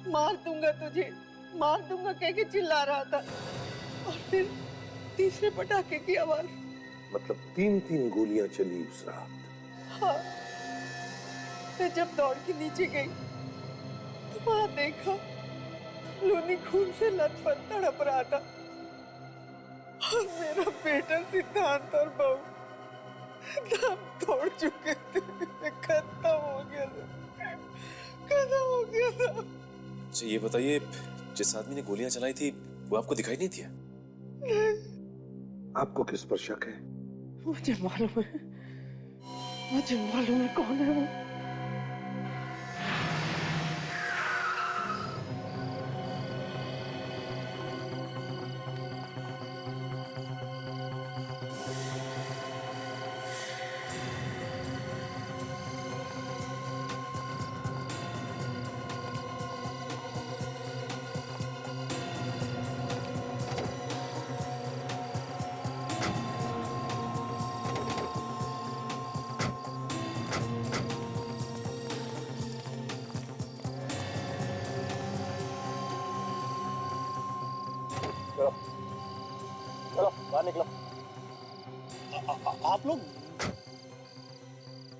मार दूंगा तुझे, मार दूंगा कह के चिल्ला रहा था। और फिर तीसरे पटाखे की आवाज। मतलब 3-3 गोलियां चली उस रात? हाँ। मैं जब दौड़ के नीचे गई तो वहां देखा ब्लूनी खून से लथपथ तड़प रहा था और मेरा बेटा सिद्धांत और बहू दम तोड़ चुके थे। खत्म हो गया था, खत्म हो गया था। अच्छा ये बताइए, जिस आदमी ने गोलियां चलाई थी वो आपको दिखाई नहीं दिया? आपको किस पर शक है? मुझे मालूम है कौन है वो। चलो बाहर निकलो। आप लोग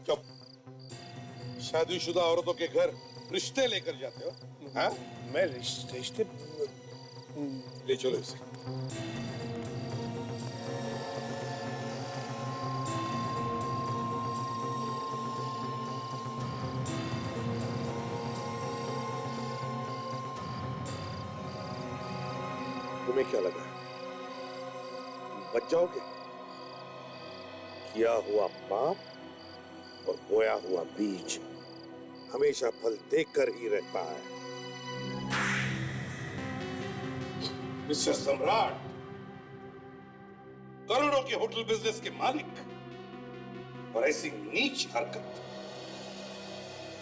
चुप। शादीशुदा औरतों के घर रिश्ते लेकर जाते हो? हाँ? मैं रिश्ते ले चलो इसे। तुम्हें क्या लगा तुम बच जाओगे? किया हुआ पाप और बोया हुआ बीज हमेशा फल देकर ही रहता है। मिस्टर सम्राट, करोड़ों के होटल बिजनेस के मालिक, और ऐसी नीच हरकत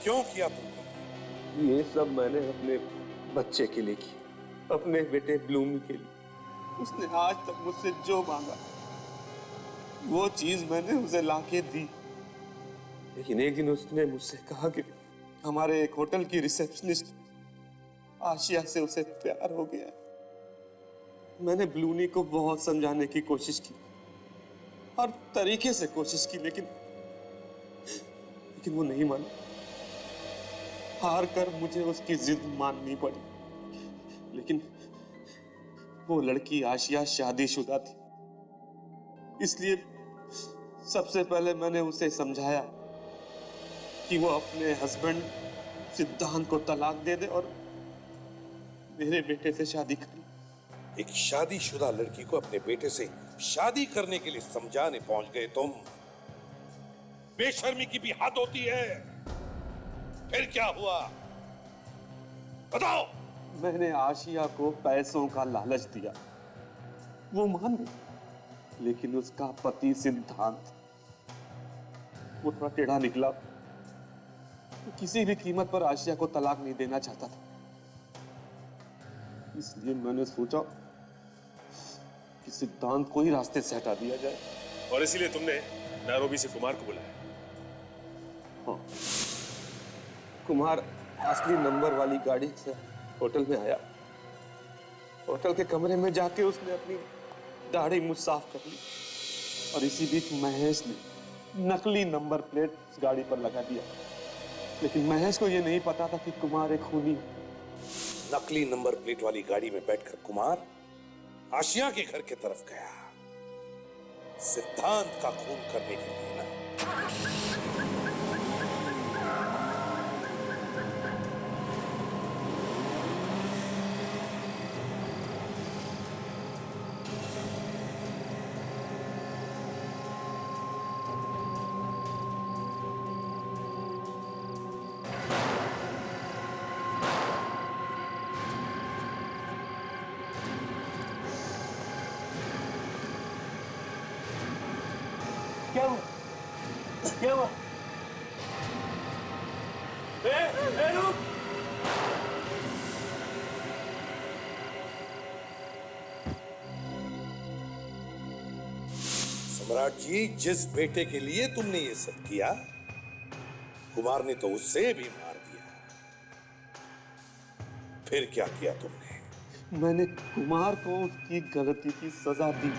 क्यों किया तुमने? ये सब मैंने अपने बच्चे के लिए की, अपने बेटे ब्लूमी के लिए। उसने आज तक मुझसे जो मांगा वो चीज मैंने उसे लाके दी। लेकिन एक दिन उसने मुझसे कहा कि हमारे एक होटल की रिसेप्शनिस्ट आशिया से उसे प्यार हो गया है। मैंने ब्लूनी को बहुत समझाने की कोशिश की, हर तरीके से कोशिश की, लेकिन वो नहीं मानी। हार कर मुझे उसकी जिद माननी पड़ी। लेकिन वो लड़की आशिया शादीशुदा थी, इसलिए सबसे पहले मैंने उसे समझाया कि वो अपने हस्बैंड सिद्धांत को तलाक दे दे और मेरे बेटे से शादी कर ले। एक शादीशुदा लड़की को अपने बेटे से शादी करने के लिए समझाने पहुंच गए तुम। बेशर्मी की भी हद होती है। फिर क्या हुआ बताओ? मैंने आशिया को पैसों का लालच दिया, वो मान गई, लेकिन उसका पति सिद्धांत वो थोड़ा टेढ़ा निकला। वो किसी भी कीमत पर आशिया को तलाक नहीं देना चाहता था। इसलिए मैंने सोचा कि सिद्धांत को ही रास्ते से हटा दिया जाए। और इसीलिए तुमने नैरोबी से कुमार को बुलाया? हाँ, कुमार असली नंबर वाली गाड़ी से होटल में आया। होटल के कमरे में जाके उसने अपनी दाढ़ी मुझ साफ कर ली और इसी बीच महेश ने नकली नंबर प्लेट उस गाड़ी पर लगा दिया। लेकिन महेश को यह नहीं पता था कि कुमार एक खूनी है। नकली नंबर प्लेट वाली गाड़ी में बैठकर कुमार आशिया के घर की तरफ गया, सिद्धांत का खून करने के लिए ना। क्या हुआ? क्या हुआ? रुक! सम्राट जी, जिस बेटे के लिए तुमने ये सब किया, कुमार ने तो उससे भी मार दिया। फिर क्या किया तुमने? मैंने कुमार को उसकी गलती की सजा दी।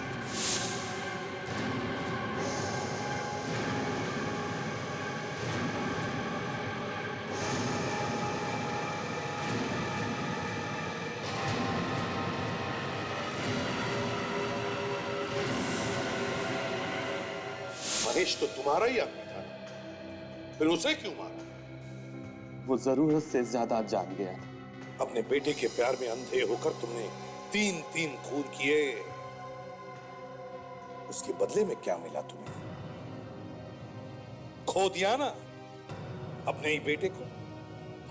महेश तो तुम्हारा ही आदमी था, फिर उसे क्यों मारा? वो जरूरत से ज्यादा जान गया था। अपने बेटे के प्यार में अंधे होकर तुमने 3 खून किए। उसके बदले में क्या मिला तुम्हें? खो दिया ना अपने ही बेटे को।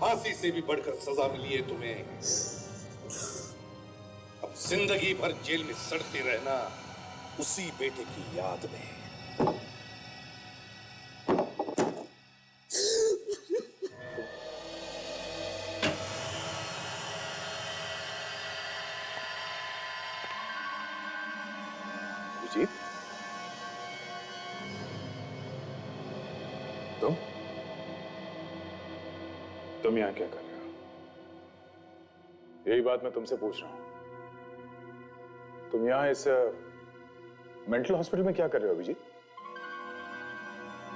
फांसी से भी बढ़कर सजा मिली है तुम्हें। अब जिंदगी भर जेल में सड़ते रहना उसी बेटे की याद में। तुम यहाँ क्या कर रहे हो? यही बात मैं तुमसे पूछ रहा हूं। तुम यहाँ इस मेंटल हॉस्पिटल में क्या कर रहे हो अभिजीत?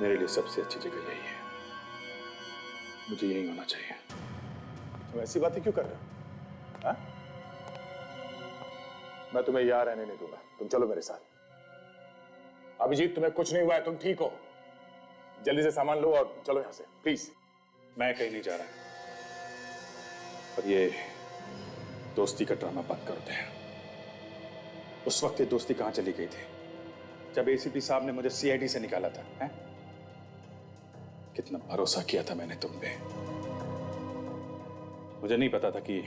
मेरे लिए सबसे अच्छी जगह यही है, मुझे यही होना चाहिए। तुम ऐसी बातें क्यों कर रहे हो? हा? मैं तुम्हें यहाँ रहने नहीं दूंगा, तुम चलो मेरे साथ। अभिजीत, तुम्हें कुछ नहीं हुआ है, तुम ठीक हो। जल्दी से सामान लो और चलो यहां से, प्लीज। मैं कहीं नहीं जा रहा, और ये दोस्ती का ड्रामा बंद कर दे। उस वक्त ये दोस्ती कहां चली गई थी जब एसीपी साहब ने मुझे सीआईडी से निकाला था? हैं? कितना भरोसा किया था मैंने तुम पे। मुझे नहीं पता था कि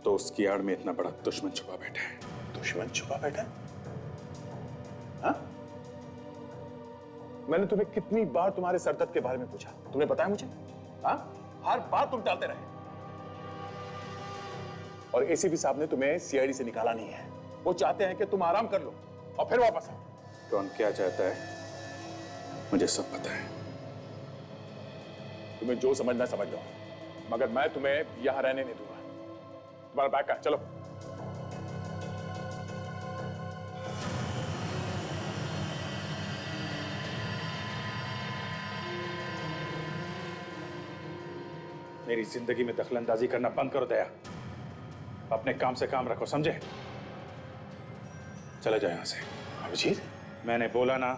दोस्त की आड़ में इतना बड़ा दुश्मन छुपा बैठा है। दुश्मन छुपा बैठा है? हाँ? मैंने तुम्हें कितनी बार तुम्हारे सरदर्द के बारे में पूछा, तुमने बताया मुझे? हाँ? हर बार तुम टालते रहे। और एसीपी साहब ने तुम्हें सीआईडी से निकाला नहीं है। वो चाहते हैं कि तुम आराम कर लो और फिर वापस आओ। कौन क्या चाहता है मुझे सब पता है। तुम्हें जो समझना समझ लो, मगर मैं तुम्हें यहां रहने नहीं दूंगा। तुम्हारा बैग का, चलो। मेरी जिंदगी में दखलंदाजी करना बंद करो दया। अपने काम से काम रखो, समझे? चले जाओ यहां से। अभिजीत, मैंने बोला ना,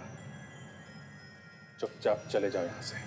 चुपचाप चले जाओ यहां से।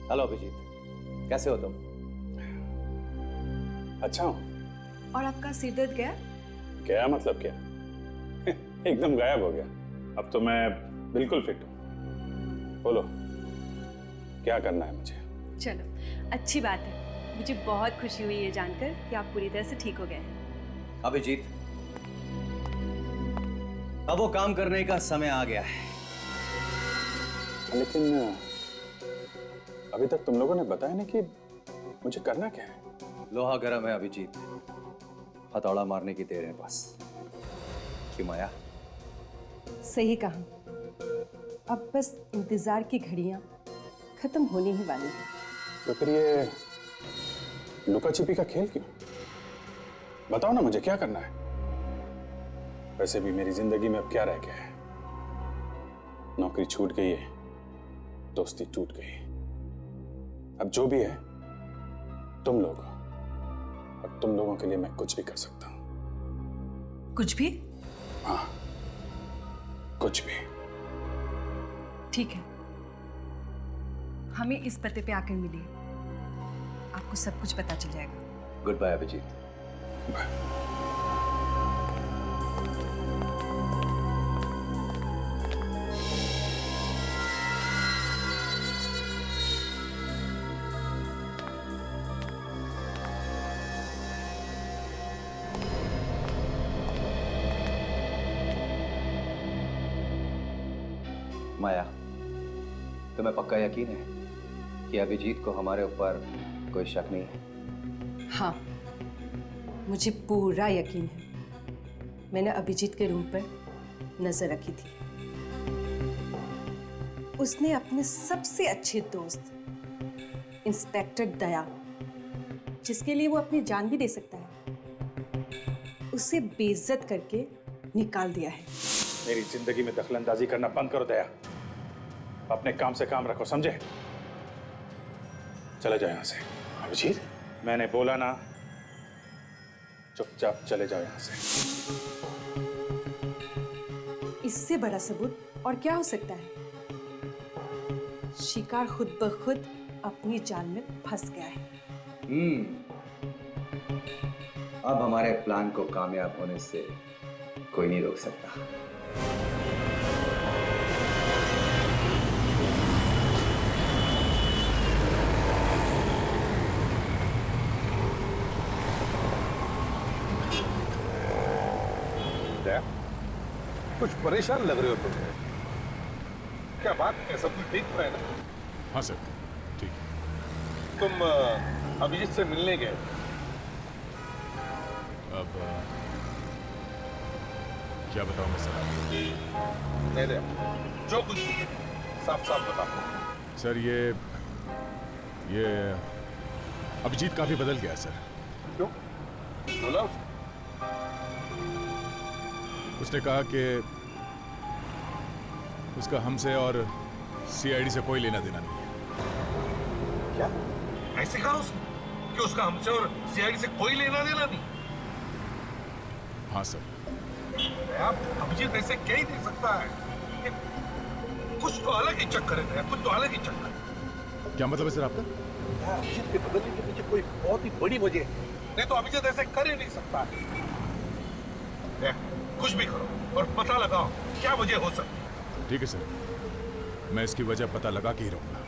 हेलो अभिजीत, कैसे हो तुम? अच्छा हूं। और आपका सिर दर्द गया? क्या मतलब क्या? एकदम गायब हो गया। अब तो मैं बिल्कुल फिट हूं। बोलो, क्या करना है मुझे? चलो, अच्छी बात है। मुझे बहुत खुशी हुई ये जानकर कि आप पूरी तरह से ठीक हो गए हैं। अभिजीत, अब वो काम करने का समय आ गया है। लेकिन अभी तक तुम लोगों ने बताया नहीं कि मुझे करना क्या है। लोहा गर्म है अभिजीत, हथौड़ा मारने की देर है बस। क्यों माया? सही कहा। अब बस इंतजार की घड़ियां खत्म होने ही वाली हैं। तो फिर ये लुका छिपी का खेल क्यों? बताओ ना मुझे, क्या करना है? वैसे भी मेरी जिंदगी में अब क्या रह गया है? नौकरी छूट गई है, दोस्ती टूट गई। अब जो भी है तुम लोग, और तुम लोगों के लिए मैं कुछ भी कर सकता हूं। कुछ भी? हाँ, कुछ भी। ठीक है, हमें इस पते पे आकर मिलिए, आपको सब कुछ पता चल जाएगा। Good bye Abhijit. Bye. Maya, तुम्हें पक्का यकीन है कि अभिजीत को हमारे ऊपर कोई शक नहीं है? हाँ, मुझे पूरा यकीन है। मैंने अभिजीत के रूम पर नजर रखी थी। उसने अपने सबसे अच्छे दोस्त इंस्पेक्टर दया, जिसके लिए वो अपनी जान भी दे सकता है, उसे बेइज्जत करके निकाल दिया है। मेरी जिंदगी में दखलंदाजी करना बंद करो दया। अपने काम से काम रखो, समझे? चले जाओ यहां से। अभिजीत, मैंने बोला ना, चुपचाप चले जाओ यहां से। इससे बड़ा सबूत और क्या हो सकता है? शिकार खुद ब खुद अपनी जाल में फंस गया है। अब हमारे प्लान को कामयाब होने से कोई नहीं रोक सकता। कुछ परेशान लग रहे हो तुम। क्या बात है? सब कुछ ठीक है ना? हाँ सर, ठीक। तुम अभिजीत से मिलने गए? अब क्या बताऊं मैं सर? नहीं दे, जो कुछ साफ साफ बताओ। सर ये अभिजीत काफी बदल गया सर। क्यों? बोला उसने कहा कि उसका हमसे और सीआईडी से कोई लेना देना नहीं है। क्या? ऐसे कहा उसने कि उसका हमसे और सीआईडी से कोई लेना देना नहीं? हाँ सर। आप अभिजीत ऐसे क्या ही दे सकता है? कुछ तो अलग ही चक्कर है, कुछ तो अलग ही चक्कर। क्या मतलब है सर आपका? अभिजीत के बदलने के पीछे कोई बहुत ही बड़ी वजह है, नहीं तो अभिजीत ऐसे कर ही नहीं सकता। कुछ भी करो और पता लगाओ क्या वजह हो सकती है। ठीक है सर, मैं इसकी वजह पता लगा के ही रहूंगा।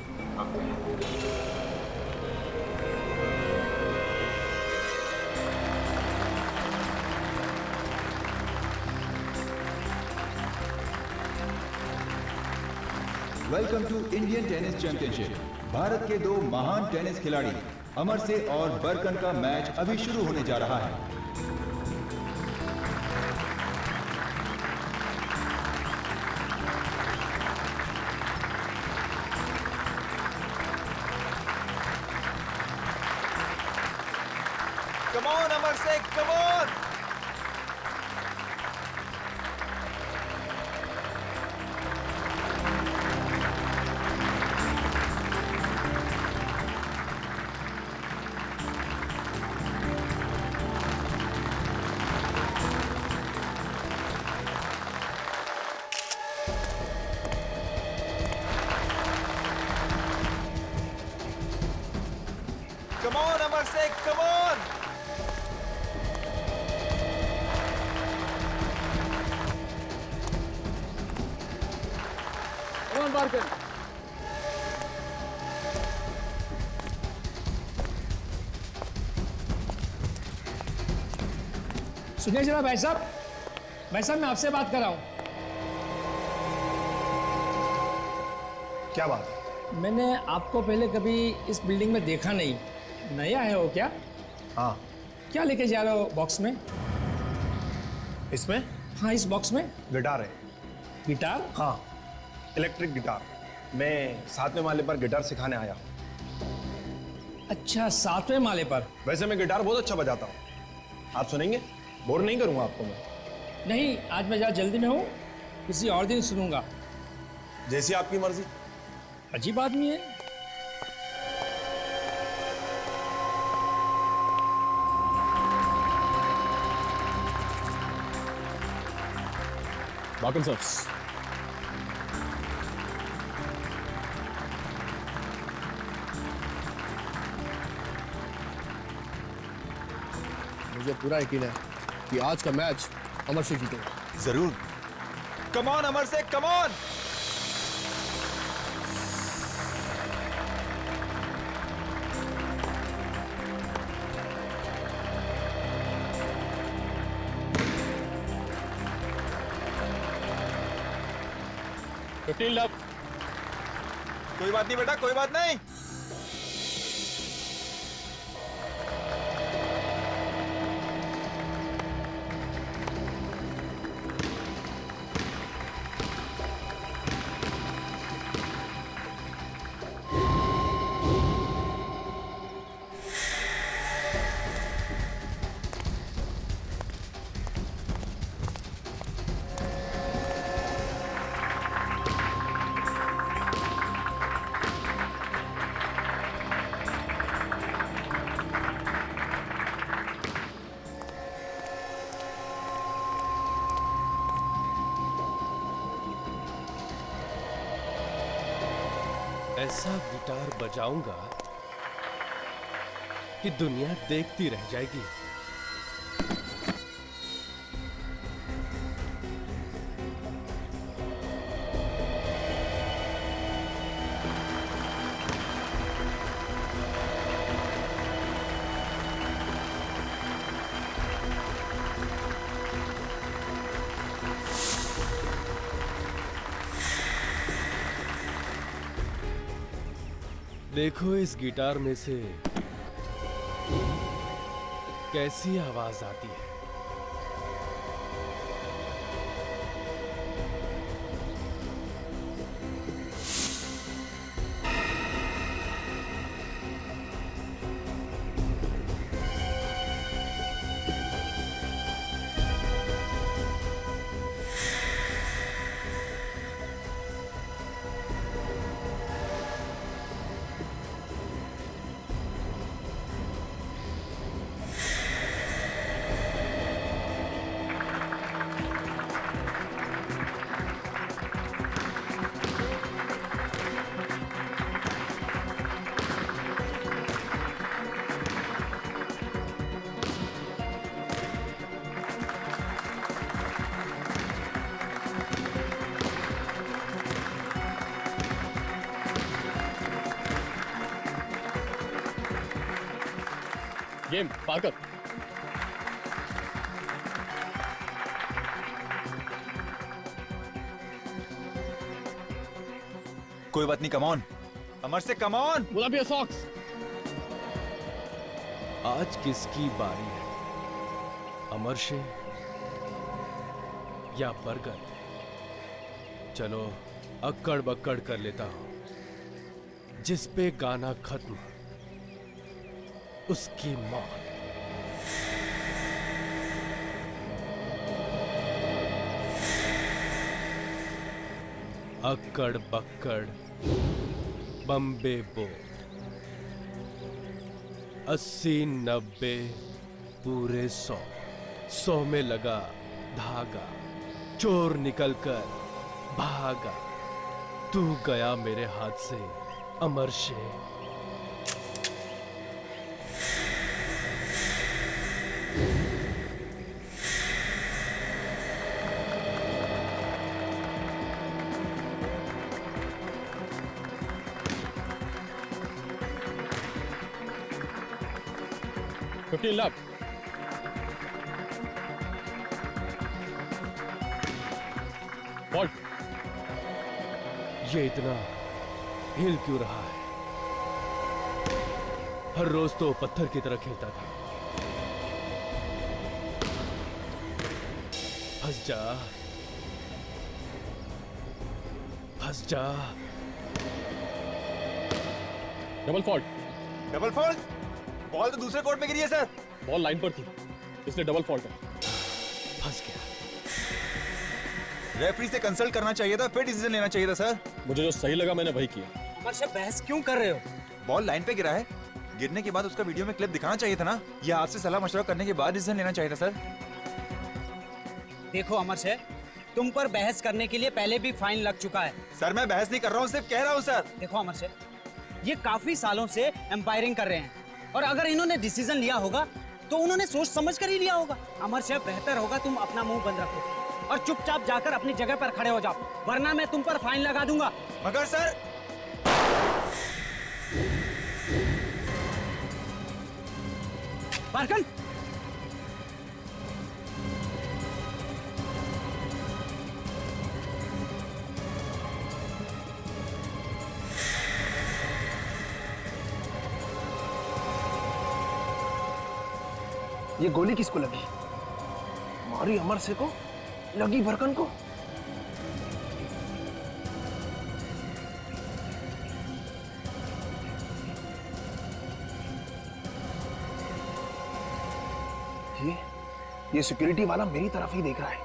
Welcome to Indian tennis championship. Bharat के दो महान टेनिस खिलाड़ी अमरसे और बरकन का मैच अभी शुरू होने जा रहा है। Come on, Amarse, come on! Come on, Amarse, come on! Come on, Barkan. सुनिए जरा भाई साहब मैं आपसे बात कर रहा हूँ। क्या बात? मैंने आपको पहले कभी इस बिल्डिंग में देखा नहीं, नया है वो क्या? हाँ। क्या लेके जा रहे हो बॉक्स में? इसमें? हाँ, इस बॉक्स में गिटार है। गिटार? हाँ, इलेक्ट्रिक गिटार। मैं 7वें माले पर गिटार सिखाने आया। अच्छा, 7वें माले पर? वैसे मैं गिटार बहुत अच्छा बजाता हूँ, आप सुनेंगे? बोर नहीं करूँगा आपको मैं। नहीं, आज मैं ज़रा जल्दी में हूँ, किसी और दिन सुनूंगा। जैसी आपकी मर्जी। अजीब आदमी है। बाकन सर, मुझे पूरा यकीन है कि आज का मैच अमर से जीतेगा। जरूर। कम ऑन अमर से, कम ऑन! कोई बात नहीं बेटा, कोई बात नहीं। ऐसा गिटार बजाऊंगा कि दुनिया देखती रह जाएगी। देखो इस गिटार में से कैसी आवाज आती है। गेम पार कर। कोई बात नहीं, कम ऑन अमर से, come on. Pull up your socks. आज किसकी बारी है, अमर से या बरगद? चलो अक्कड़ बक्कड़ कर लेता हूं, जिस पे गाना खत्म उसकी मौत। अक्कड़ बक्कड़ बम्बे बो, 80 90 पूरे 100, 100 में लगा धागा, चोर निकलकर भागा, तू गया मेरे हाथ से अमर से। लाख बॉल्ट। ये इतना हिल क्यों रहा है? हर रोज तो पत्थर की तरह खेलता था। फंस जा, फंस जा। Double fault. Double fault? Ball तो दूसरे कोर्ट में गिरी है सर। बॉल लाइन पर थी, इसलिए डबल फॉल्ट है। फंस गया। रेफरी से कंसल्ट करना चाहिए था, फिर डिसीजन लेना चाहिए था सर। मुझे जो सही लगा मैंने वही किया। अमर से बहस क्यों कर रहे हो? बॉल लाइन पे गिरा है, गिरने के बाद उसका वीडियो में क्लिप दिखाना चाहिए था ना। या आपसे सलाह मशवरा करने के बाद डिसीजन लेना चाहिए था सर। देखो अमर से, तुम पर बहस करने के लिए पहले भी फाइन लग चुका है। सर मैं बहस नहीं कर रहा हूँ, सिर्फ कह रहा हूँ सर। देखो अमर से, ये काफी सालों से एम्पायरिंग कर रहे हैं, और अगर इन्होंने डिसीजन लिया होगा तो उन्होंने सोच समझ कर ही लिया होगा। अमर से बेहतर होगा तुम अपना मुंह बंद रखो और चुपचाप जाकर अपनी जगह पर खड़े हो जाओ, वरना मैं तुम पर फाइन लगा दूंगा। मगर सर बारकन, ये गोली किसको लगी? मारी अमर से को, लगी बरकन को। ये सिक्योरिटी वाला मेरी तरफ ही देख रहा है।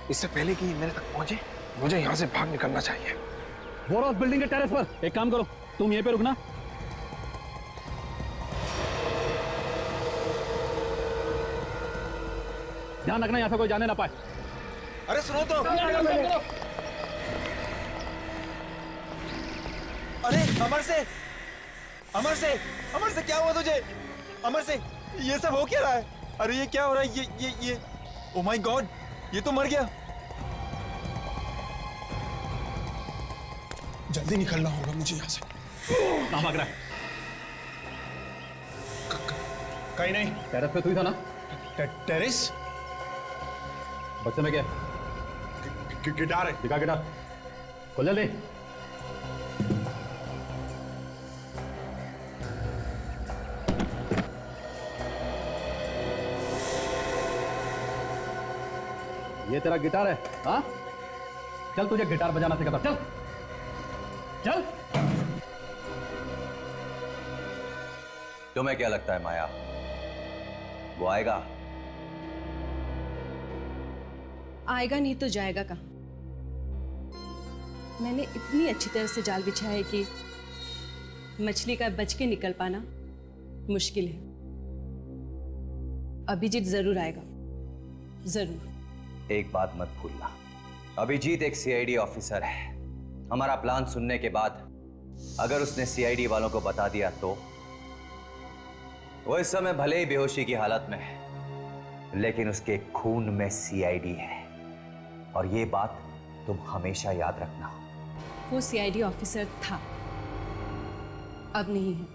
इससे पहले कि ये मेरे तक पहुंचे, मुझे यहां से भाग निकलना चाहिए। बोरो उस बिल्डिंग के टेरेस पर। एक काम करो, तुम यहीं पे रुकना। ध्यान रखना यहाँ से कोई जाने ना पाए। अरे सुनो तो। अरे अमर से, अमर से, अमर से क्या हुआ तुझे? अमर से ये सब हो क्या रहा है? अरे ये क्या हो रहा है? ये ओ माय गॉड, ये तो मर गया। जल्दी निकलना होगा मुझे यहाँ से। कहाँ भाग रहा है? कहीं नहीं। टेरेस पे तू ही था ना? टेरेस? बच्चे में क्या? गिटार है। दिखा गिटार, खोल जल्दी। ये तेरा गिटार है? हाँ, चल तुझे गिटार बजाना सिखाता। चल चल। तुम्हें क्या लगता है माया, वो आएगा? आएगा नहीं तो जाएगा कहाँ? मैंने इतनी अच्छी तरह से जाल बिछाया है कि मछली का बच के निकल पाना मुश्किल है। अभिजीत जरूर आएगा, जरूर। एक बात मत भूलना, अभिजीत एक सीआईडी ऑफिसर है। हमारा प्लान सुनने के बाद अगर उसने सीआईडी वालों को बता दिया तो वो इस समय भले ही बेहोशी की हालत में है, लेकिन उसके खून में सीआईडी है, और ये बात तुम हमेशा याद रखना। वो सीआईडी ऑफिसर था, अब नहीं है।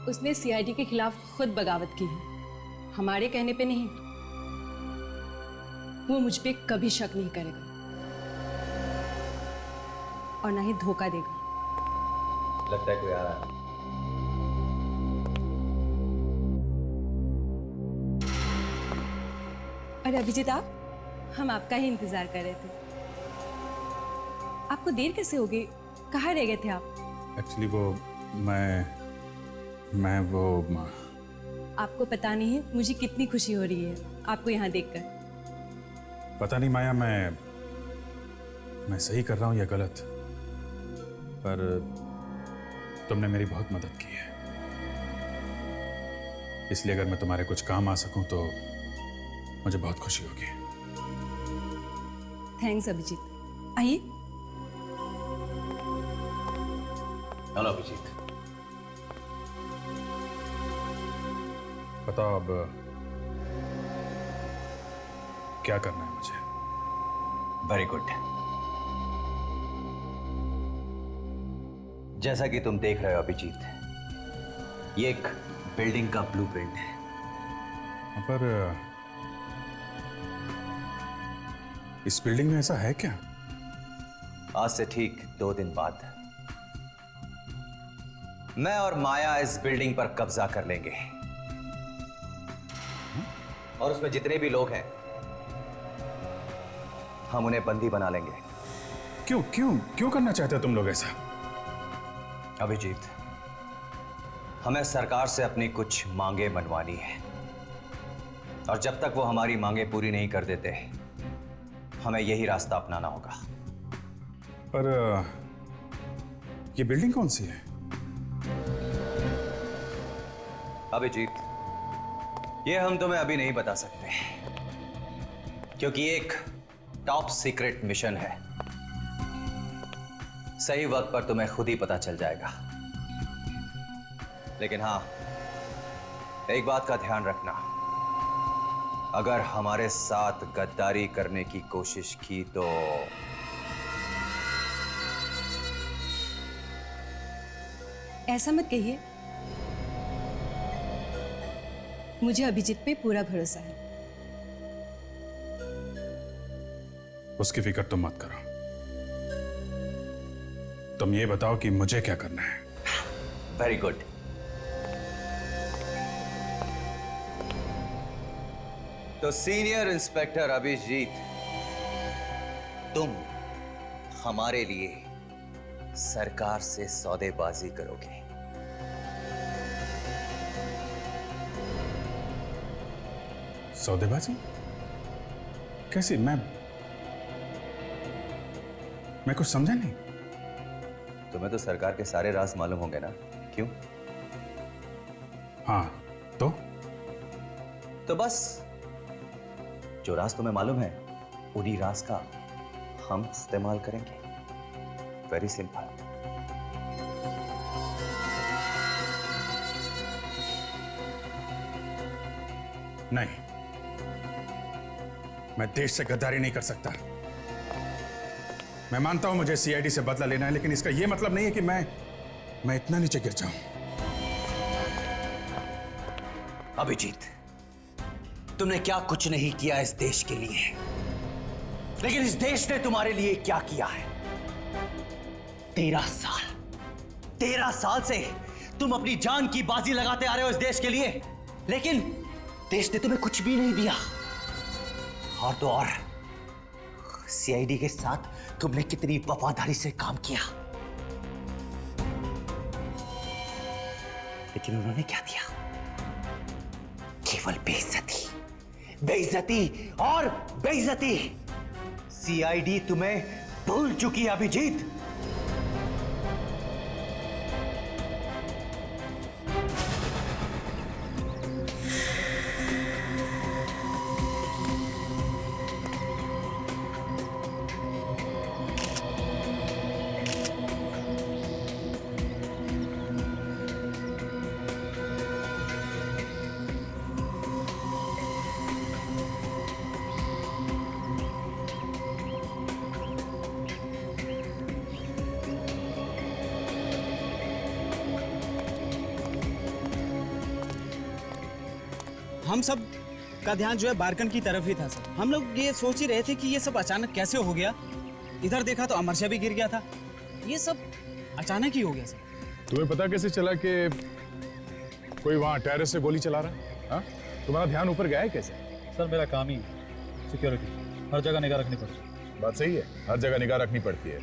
उसने सीआईडी के खिलाफ खुद बगावत की है, हमारे कहने पे नहीं। वो मुझ पे कभी शक नहीं करेगा और ना ही धोखा देगा। लगता है कोई आ रहा है। अरे अभिजीत, आप, हम आपका ही इंतजार कर रहे थे। आपको देर कैसे हो गई? कहाँ रह गए थे आप? एक्चुअली वो मैं वो आपको पता नहीं है मुझे कितनी खुशी हो रही है आपको यहाँ देखकर। पता नहीं माया, मैं सही कर रहा हूँ या गलत, पर तुमने मेरी बहुत मदद की है, इसलिए अगर मैं तुम्हारे कुछ काम आ सकूं तो मुझे बहुत खुशी होगी। थैंक्स अभिजीत। आइए। हेलो अभिजीत। बताओ अब क्या करना है मुझे? Very good. जैसा कि तुम देख रहे हो अभिजीत, ये एक बिल्डिंग का ब्लूप्रिंट है। पर इस बिल्डिंग में ऐसा है क्या? आज से ठीक 2 दिन बाद मैं और माया इस बिल्डिंग पर कब्जा कर लेंगे और उसमें जितने भी लोग हैं हम उन्हें बंदी बना लेंगे। क्यों क्यों क्यों करना चाहते हो तुम लोग ऐसा? अभिजीत, हमें सरकार से अपनी कुछ मांगे मनवानी है और जब तक वो हमारी मांगे पूरी नहीं कर देते हमें यही रास्ता अपनाना होगा। पर ये बिल्डिंग कौन सी है? अभिजीत, ये हम तुम्हें अभी नहीं बता सकते क्योंकि एक टॉप सीक्रेट मिशन है। सही वक्त पर तुम्हें खुद ही पता चल जाएगा। लेकिन हां, एक बात का ध्यान रखना, अगर हमारे साथ गद्दारी करने की कोशिश की तो ऐसा मत कहिए, मुझे अभिजीत पे पूरा भरोसा है। उसकी फिक्र तुम मत करो, तुम ये बताओ कि मुझे क्या करना है। Very good. तो सीनियर इंस्पेक्टर अभिजीत, तुम हमारे लिए सरकार से सौदेबाजी करोगे। सौदेबाजी? कैसी? मैं कुछ समझा नहीं। तुम्हें तो सरकार के सारे राज मालूम होंगे ना? क्यों? हाँ, तो बस जो राज तुम्हें मालूम है उन्हीं राज का हम इस्तेमाल करेंगे। Very simple. नहीं, मैं देश से गद्दारी नहीं कर सकता। मैं मानता हूं मुझे सीआईडी से बदला लेना है, लेकिन इसका यह मतलब नहीं है कि मैं इतना नीचे गिर जाऊं। अभिजीत, तुमने क्या कुछ नहीं किया इस देश के लिए, लेकिन इस देश ने तुम्हारे लिए क्या किया है। 13 साल से तुम अपनी जान की बाजी लगाते आ रहे हो इस देश के लिए, लेकिन देश ने तुम्हें कुछ भी नहीं दिया। और तो और सीआईडी के साथ तुमने कितनी वफादारी से काम किया, लेकिन उन्होंने क्या दिया? केवल बेइज्जती, बेइज्जती और बेइज्जती। सीआईडी तुम्हें भूल चुकी है अभिजीत। हम सब का ध्यान जो है बारकन की तरफ ही था सर। हम लोग ये सोच ही रहे थे कि ये सब अचानक कैसे हो गया। इधर देखा तो अमर शाह भी गिर गया था। ये सब अचानक ही हो गया सर। तुम्हें पता कैसे चला कि कोई वहां टेरेस से गोली चला रहा है? हाँ? तुम्हारा ध्यान ऊपर गया है कैसे? सर मेरा काम ही सिक्योरिटी, हर जगह निगाह रखनी पड़ती है। बात सही है, हर जगह निगाह रखनी पड़ती है,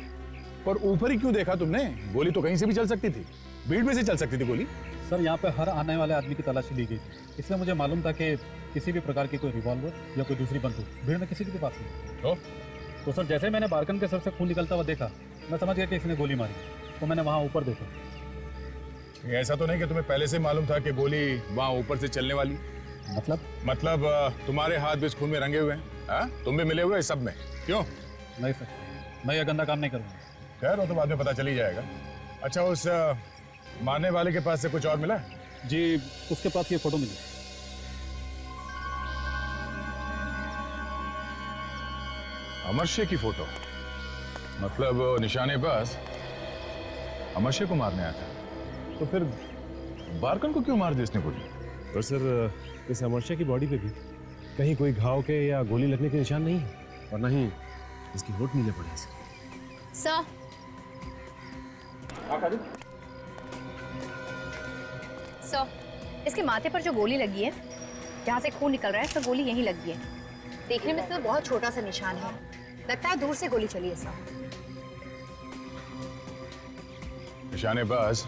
पर ऊपर ही क्यों देखा तुमने? गोली तो कहीं से भी चल सकती थी, भीड़ में से चल सकती थी गोली। सर यहाँ पे हर आने वाले आदमी की तलाशी ली गई थी, इसलिए मुझे मालूम था कि किसी भी प्रकार की कोई रिवॉल्वर या कोई दूसरी बंदूक भीड़ में किसी के पास नहीं। तो सर जैसे मैंने बारकन के सर से खून निकलता हुआ देखा, मैं समझ गया कि इसने गोली मारी, तो मैंने वहाँ ऊपर देखा। ऐसा तो नहीं कि तुम्हें पहले से मालूम था कि गोली वहाँ ऊपर से चलने वाली? मतलब तुम्हारे हाथ भी इस खून में रंगे हुए हैं? हाँ? तुम भी मिले हुए इस सब में? क्यों? नहीं सर, मैं ये गंदा काम नहीं करूँगा। खैर वो तो बाद में पता चल ही जाएगा। अच्छा, उस मारने वाले के पास से कुछ और मिला? जी, उसके पास ये फोटो मिली। अमरशे की फोटो? मतलब निशानेबाज अमरशे को मारने आया था, तो फिर बारकन को क्यों मार दी इसने गोली? पर सर इस अमरशे की बॉडी पे भी कहीं कोई घाव के या गोली लगने के निशान नहीं है, और ना ही इसकी होठ नीले पड़े हैं। सर सर, इसके माथे पर जो गोली लगी है, जहाँ से खून निकल रहा है, सर गोली यहीं लगी है। देखने में तो बहुत छोटा सा निशान है, लगता है दूर से गोली चली है सर। निशानेबाज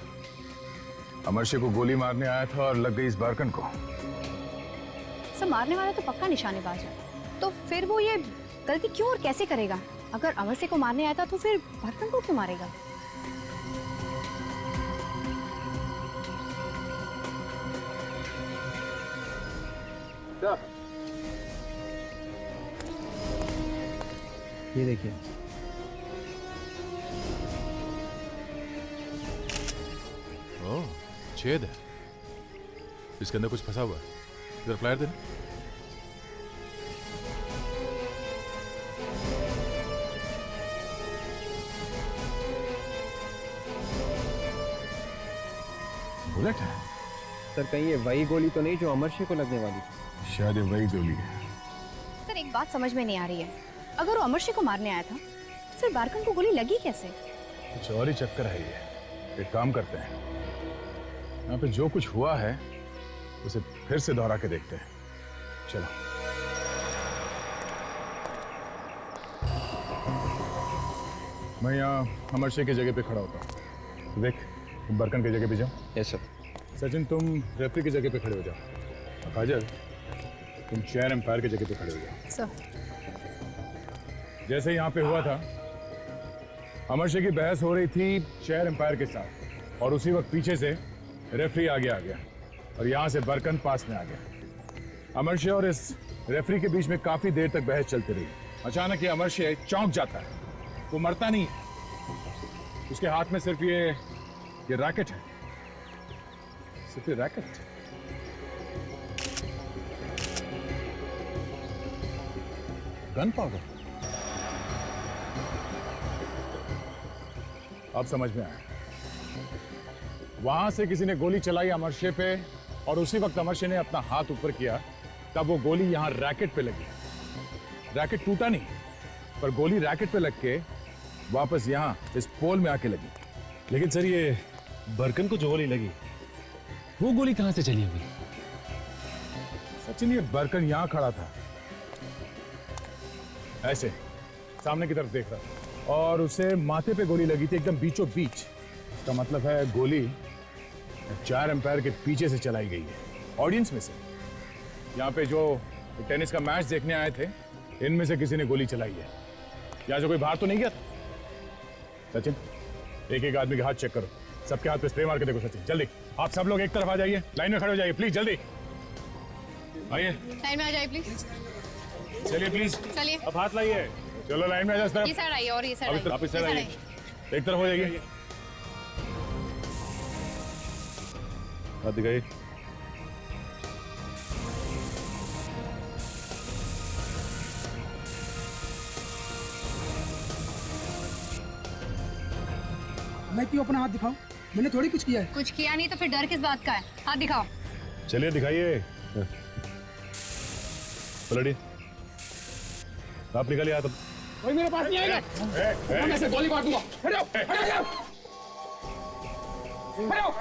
अमरशे को गोली मारने आया था और लग गई इस बारकन को। सर मारने वाला तो पक्का निशानेबाज है, तो फिर वो ये गलती क्यों और कैसे करेगा? अगर अमरशे को मारने आया था तो फिर बारकन को क्यों मारेगा? ये देखिए, ओह, छेद है, इसके अंदर कुछ फंसा हुआ है। इधर फ्लायर देना। बुलेट है? सर कहीं ये वही गोली तो नहीं जो अमरशे को लगने वाली थी? शायद ये वही गोली है। सर एक बात समझ में नहीं आ रही है, अगर वो अमरशे को मारने आया था तो फिर बारकन को गोली लगी कैसे? कुछ और ही चक्कर है ये। एक काम करते हैं, यहाँ पे जो कुछ हुआ है उसे फिर से दोहरा के देखते हैं। चलो। मैं यहाँ अमरशे की जगह पे खड़ा होता हूँ, देख तुम बरकन की जगह पे जाओ। Yes sir. सचिन तुम रेफरी की जगह पे खड़े हो जाओ। काजल तुम चेयर एम्पायर की जगह पे खड़े हो जाओ। सर जैसे यहाँ पे हुआ था, अमरशे की बहस हो रही थी चेयर एम्पायर के साथ, और उसी वक्त पीछे से रेफरी आगे आ गया और यहाँ से बरकन पास में आ गया। अमरशे और इस रेफरी के बीच में काफी देर तक बहस चलती रही। अचानक ये अमरशे चौंक जाता है, वो मरता नहीं, उसके हाथ में सिर्फ ये रैकेट है, सिर्फ ये रैकेट। Gun powder. अब समझ में आया, वहां से किसी ने गोली चलाई अमरशे पे, और उसी वक्त अमरशे ने अपना हाथ ऊपर किया, तब वो गोली यहां रैकेट पे लगी। रैकेट टूटा नहीं, पर गोली रैकेट पे लग के वापस यहां इस पोल में आके लगी। लेकिन सर ये बरकन को जो गोली लगी, वो गोली कहां से चली होगी? सचिन ये बरकन यहां खड़ा था, ऐसे सामने की तरफ देख रहा था, और उसे माथे पे गोली लगी थी एकदम बीचों बीच। इसका मतलब है गोली चेयर एम्पायर के पीछे से चलाई गई है, ऑडियंस में से। यहाँ पे जो टेनिस का मैच देखने आए थे, इनमें से किसी ने गोली चलाई है। यहाँ से कोई बाहर तो नहीं गया था? सचिन एक एक आदमी के हाथ चेक करो, सबके हाथ पे स्प्रे मार के देखो। सचिन जल्दी, आप सब लोग एक तरफ आ जाइए, लाइन में खड़े हो जाइए प्लीज, जल्दी आइए। लाइन में आ जाइए प्लीज। चलिए प्लीज, चलिए अब हाथ लाइए। चलो लाइन में आ जाओ इस तरफ। ये साइड आइए और ये साइड आइए। आप इस साइड आइए, एक तरफ हो जाइए। हाथ दिखाइए। मैं क्यों अपना हाथ दिखाऊं? मैंने थोड़ी कुछ किया है। कुछ किया नहीं तो फिर डर किस बात का है? हाथ दिखाओ। चलिए दिखाइए। पलटी आप निकलिए यहाँ तो। कोई मेरे पास नहीं आएगा। मैं ऐसे गोली मार दूंगा। हट जाओ, हट जाओ, हट जाओ।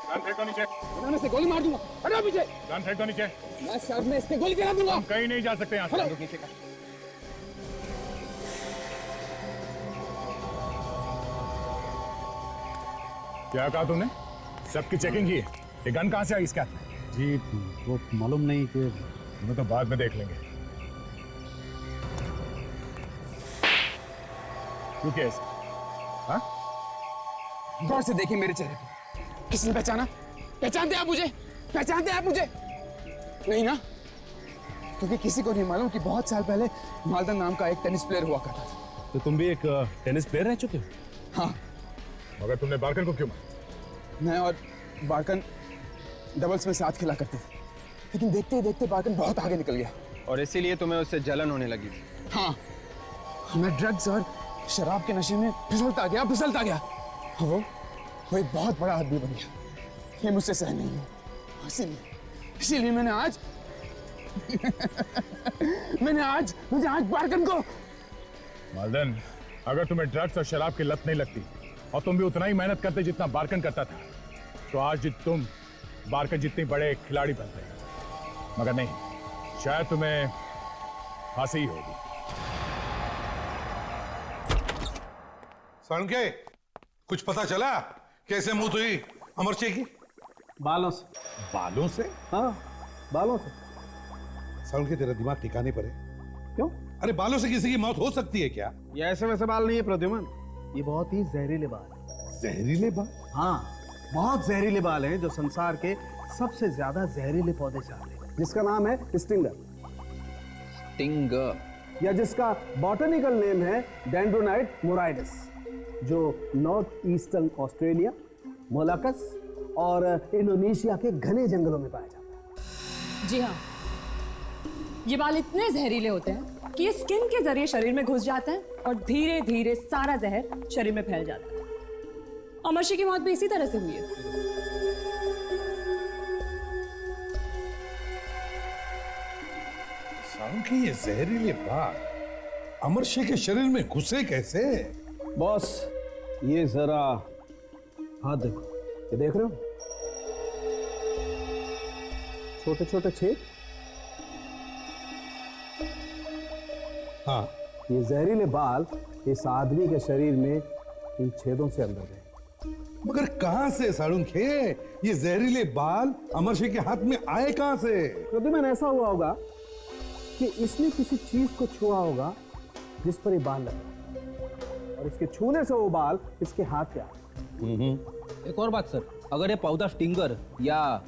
गन फेंको नीचे। मैं ऐसे गोली मार दूंगा। हट जाओ पीछे। गन फेंको नीचे। मैं सर में इसके गोली चला दूंगा। हम कहीं नहीं जा सकते यहाँ से। नीचे का। क्या कहा तुमने? सबकी चेकिंग की है। ये गन कहाँ से आई इसके हाथ में? जी वो मालूम नहीं कि वो तो बाद में देख लेंगे। क्यों केस? हाँ? गौर से देखिए मेरे चेहरे को। किसने पहचाना? पहचानते आप मुझे? पहचानते आप मुझे? नहीं ना? क्योंकि किसी को नहीं मालूम कि बहुत साल पहले मालदन नाम का एक टेनिस प्लेयर हुआ करता था। तो तुम भी एक टेनिस प्लेयर रह चुके हो? हाँ। मगर तुमने बार्कन को क्यों मारा? मैं और बार्कन डबल्स में साथ खेला करते थे, लेकिन देखते ही देखते बार्कन बहुत आगे निकल गया। और इसीलिए तुम्हें उससे जलन होने लगी थी। हाँ, मैं ड्रग्स और शराब के नशे में फिसलता गया। वो एक बहुत बड़ा आदमी बन गया। ये मुझसे सहन नहीं हुआ। इसीलिए मैंने आज बार्कन को। मालदन, अगर तुम्हें ड्रग्स और शराब की लत नहीं लगती और तुम भी उतना ही मेहनत करते जितना बार्कन करता था, तो आज तुम बार्कन जितने बड़े खिलाड़ी बनते। मगर नहीं, शायद तुम्हें फांसी ही होगी। साळुंखे, कुछ पता चला कैसे मौत हुई अमरचे की? बालों से। बालों से? हाँ, बालों से। साळुंखे, तेरा दिमाग ठिकाने पर है? क्यों? अरे बालों से किसी की मौत हो सकती है क्या? ये ऐसे वैसे बाल नहीं है प्रद्युमन, ये बहुत ही जहरीले बाल है। जहरीले बाल? हाँ, बहुत जहरीले बाल हैं जो संसार के सबसे ज्यादा जहरीले पौधे से आते हैं, जिसका नाम है स्टिंगर। स्टिंगर, या जिसका बॉटनिकल नेम है डेंड्रोनाइट मोराइडस, जो नॉर्थ ईस्टर्न ऑस्ट्रेलिया, मोलाकस और इंडोनेशिया के घने जंगलों में पाया जाता है। जी हाँ, ये बाल इतने जहरीले होते हैं कि ये स्किन के जरिए शरीर में घुस जाते हैं और धीरे धीरे सारा जहर शरीर में फैल जाता है। अमरशी की मौत भी इसी तरह से हुई है। साळुंखे, ये जहरीले बाल अमरशी के शरीर में घुसे कैसे? बॉस, ये जरा हाथ देखो, ये देख रहे हो? छोटे छोटे छेद। हाँ, ये जहरीले बाल इस आदमी के शरीर में इन छेदों से अंदर गए। मगर कहां से साळुंखे? ये जहरीले बाल अमरशी के हाथ में आए कहां से? प्रद्युमन, ऐसा हुआ होगा कि इसने किसी चीज को छुआ होगा जिस पर ये बाल लगा, और इसके छूने से वो बाल इसके हाथ पे आए। एक और बात सर, अगर ये पौधा स्टिंगर या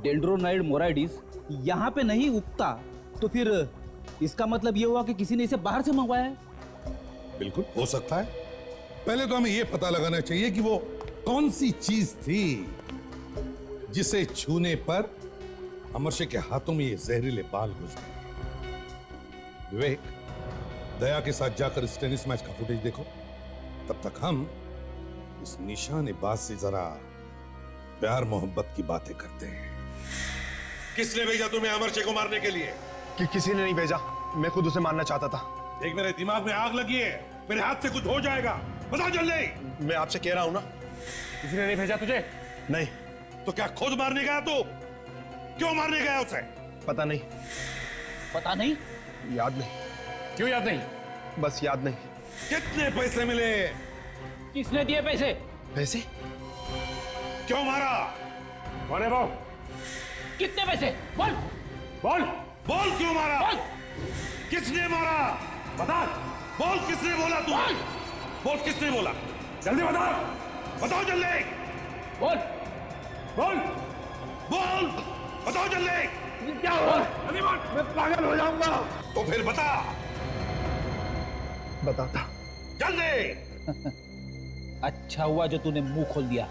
डेंड्रोनाइड मोराइडिस यहाँ पे नहीं उगता, तो फिर इसका मतलब ये हुआ कि किसी ने इसे बाहर से मंगवाया है। बिल्कुल हो सकता है। पहले तो हमें यह पता लगाना चाहिए कि वो कौन सी चीज थी जिसे छूने पर अमरशी के हाथों में ये जहरीले बाल घुस गए। विवेक, दया के साथ जाकर इस टेनिस मैच का फुटेज देखो। तब तक हम इस निशानेबाज से जरा प्यार मोहब्बत की बातें करते हैं। किसने भेजा तुम्हें अमरशी को मारने के लिए? कि किसी ने नहीं भेजा, मैं खुद उसे मारना चाहता था। देख, मेरे दिमाग में आग लगी है, मेरे हाथ से कुछ हो जाएगा। बता जल्दी। मैं आपसे कह रहा हूं ना, किसी ने नहीं भेजा तुझे? नहीं। तो क्या खुद मारने गया तू? क्यों मारने गया उसे? पता नहीं। पता नहीं? याद नहीं। क्यों याद नहीं? बस याद नहीं। कितने पैसे मिले? किसने दिए पैसे? पैसे? क्यों मारा? कौन है वो? कितने पैसे? बोल बोल बोल, क्यों मारा? बोल। किसने मारा? बता। बोल, किसने बोला? तू बोल, किसने बोला? जल्दी बता। बताओ जल्दी। बोल बोल बोल, बताओ जल्दी। क्या हुआ? जल्दी बोल, मैं पागल हो जाऊंगा। तो फिर बता। बताता जल्दी। अच्छा हुआ जो तूने मुंह खोल दिया,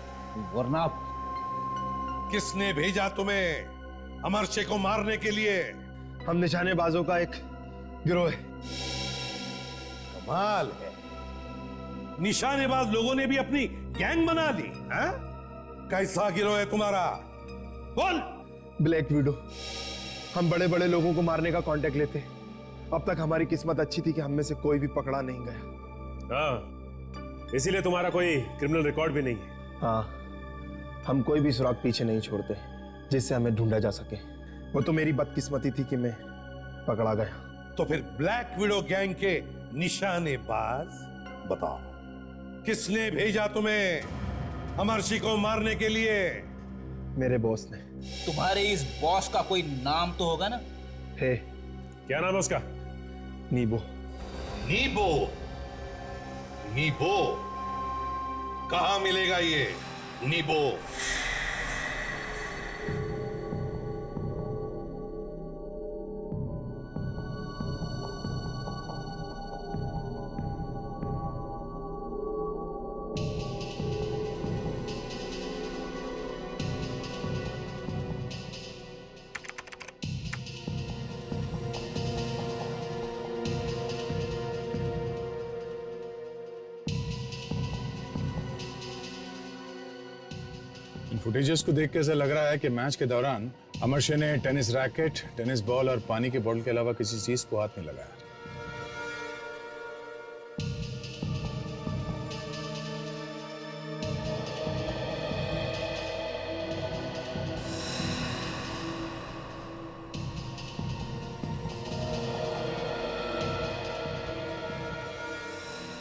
वरना किसने भेजा तुम्हें अमरशी को मारने के लिए? हम निशानेबाजों का एक गिरोह है। कमाल है, निशानेबाज लोगों ने भी अपनी गैंग बना ली है? कैसा गिरोह है तुम्हारा? बोल। Black window. हम बड़े बड़े लोगों को मारने का कांटेक्ट लेते। अब तक हमारी किस्मत अच्छी थी कि हम में से कोई भी पकड़ा नहीं गया। हाँ, इसीलिए तुम्हारा कोई क्रिमिनल रिकॉर्ड भी नहीं है। हाँ, हम कोई भी सुराग पीछे नहीं छोड़ते जिससे हमें ढूंढा जा सके। वो तो मेरी बदकिस्मती थी कि मैं पकड़ा गया। तो फिर ब्लैक विडो गैंग के निशानेबाज बताओ, किसने भेजा तुम्हें अमरशी को मारने के लिए? मेरे बॉस ने। तुम्हारे इस बॉस का कोई नाम तो होगा ना? है। क्या नाम है उसका? नीबो। नीबो? नीबो कहां मिलेगा ये नीबो? फुटेजेस को देख के ऐसा लग रहा है कि मैच के दौरान अमरशे ने टेनिस रैकेट, टेनिस बॉल और पानी की बोतल के अलावा किसी चीज को हाथ नहीं लगाया।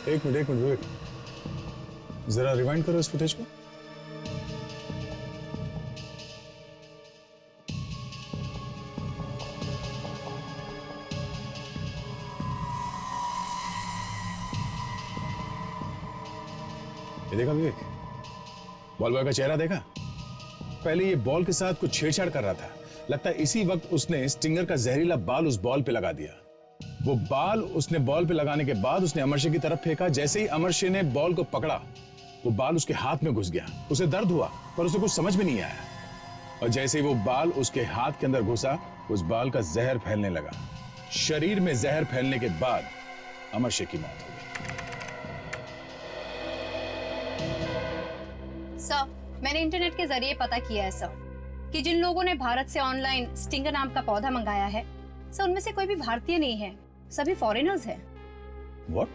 एक मिनट विवेक, जरा रिवाइंड करो इस फुटेज को। ये देखा विवेक, बॉल बॉय का चेहरा देखा? पहले ये बॉल के साथ कुछ छेड़छाड़ कर रहा था। लगता है इसी वक्त उसने स्टिंगर का जहरीला बाल उस बॉल पे लगा दिया। वो बाल उसने बॉल पे लगाने के बाद उसने अमरशे की तरफ फेंका। जैसे ही अमरशे ने बॉल को पकड़ा, वो बाल उसके हाथ में घुस गया। उसे दर्द हुआ पर उसे कुछ समझ में नहीं आया, और जैसे ही वो बाल उसके हाथ के अंदर घुसा, उस बाल का जहर फैलने लगा। शरीर में जहर फैलने के बाद अमरशे की मौत हो गई। सर, मैंने इंटरनेट के जरिए पता किया है सर कि जिन लोगों ने भारत से ऑनलाइन स्टिंगर नाम का पौधा मंगाया है, सर उनमें से कोई भी भारतीय नहीं है, सभी फॉरेनर्स हैं। What?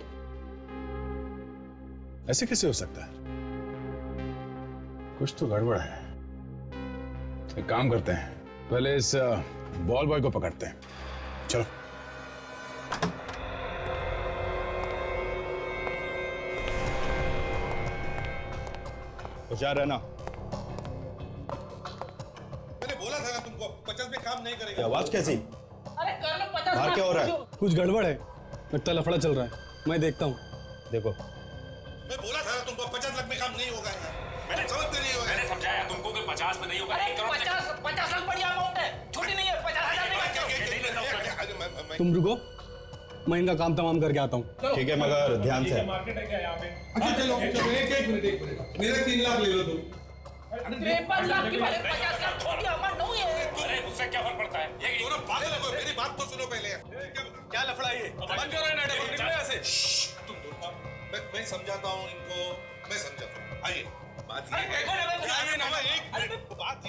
ऐसे कैसे हो सकता है? कुछ तो गड़बड़ है। एक काम करते हैं, पहले इस बॉल बॉय को पकड़ते हैं। चलो। होशियार रहना। मैंने बोला था ना तुमको, 50 में काम नहीं करेगा। आवाज कैसी? अरे कर लो 50। बाहर क्या हो रहा है? कुछ गड़बड़ है, लगता लफड़ा चल रहा है। मैं देखता हूँ। देखो, मैं बोला था ना तुमको 50 लाख में काम नहीं होगा यार। मैंने समझते नहीं होगा। मैंने समझाया तुमको कि 50 में नहीं होगा। 50 लाख बढ़िया अमाउंट है, छोटी नहीं है। 50,000 नहीं। तुम रुको, मैं इनका काम तमाम करके आता हूँ। ठीक है, मगर ध्यान से। मार्केट है क्या यहाँ पे? अच्छा चलो, एक मिनट। मेरे 3 लाख ले लो तुम। 53 लाख की बात, 50 लाख छोटी अमाउंट नहीं है। अरे उससे क्या फर्क पड़ता है? ये दोनों पागल हो, मेरी बात तो सुनो पहले। क्या लफड़ा ये? बंद करो ये नाटक, निकलो यहाँ से। तुम दोनों, मैं समझाता हूँ इनको, मैं समझाता हूँ। आइए, बात ये है। बात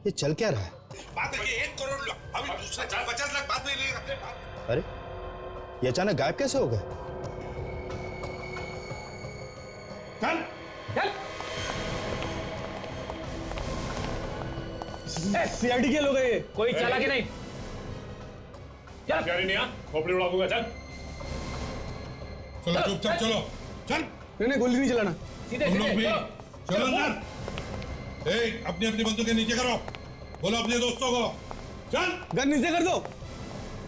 ये चल क्या रहा है? बात है कि 1 करोड़ लो, अभी दूसरा 50 लाख बाद में लेगा। अरे ये अचानक गायब कैसे हो गए? चल सीआईडी के लोग हैं ये। कोई चला कि नहीं? चल गाड़ी नहीं आ, खोपड़ी उड़ा दूंगा। चल चलो, चुपचाप चलो, चल। नहीं, गोली नहीं चलाना। तुम लोग भी चलो अंदर। अपनी अपनी बंदूकें नीचे करो, बोलो अपने दोस्तों को। चल, गन नीचे कर दो।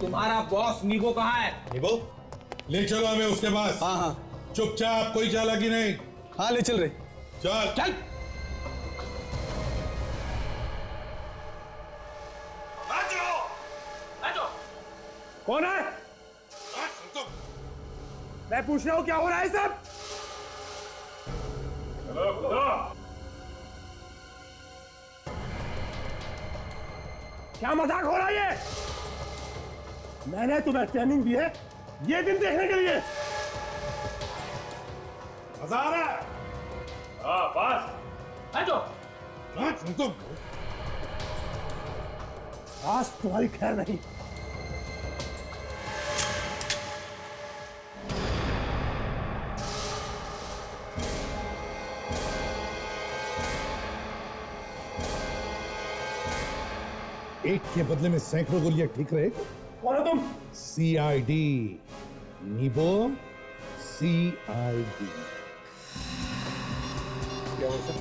तुम्हारा बॉस नीबो कहाँ है? नीबो, ले चलो हमें उसके पास। हाँ। चुपचाप, कोई चालाकी नहीं। हाँ, ले चल रहे। चल चल। कौन है? मैं पूछ रहा हूँ क्या हो रहा है सब? क्या मजाक हो रहा है ये? मैंने तुम्हें ट्रेनिंग दी है ये दिन देखने के लिए। मजा आ रहा है? हाँ, बस। हटो। आज तुम्हारी खैर नहीं। एक के बदले में सैकड़ों गोलियां ठीक रहे। कौन हो तुम? CID नीबो, CID। क्या हो सर?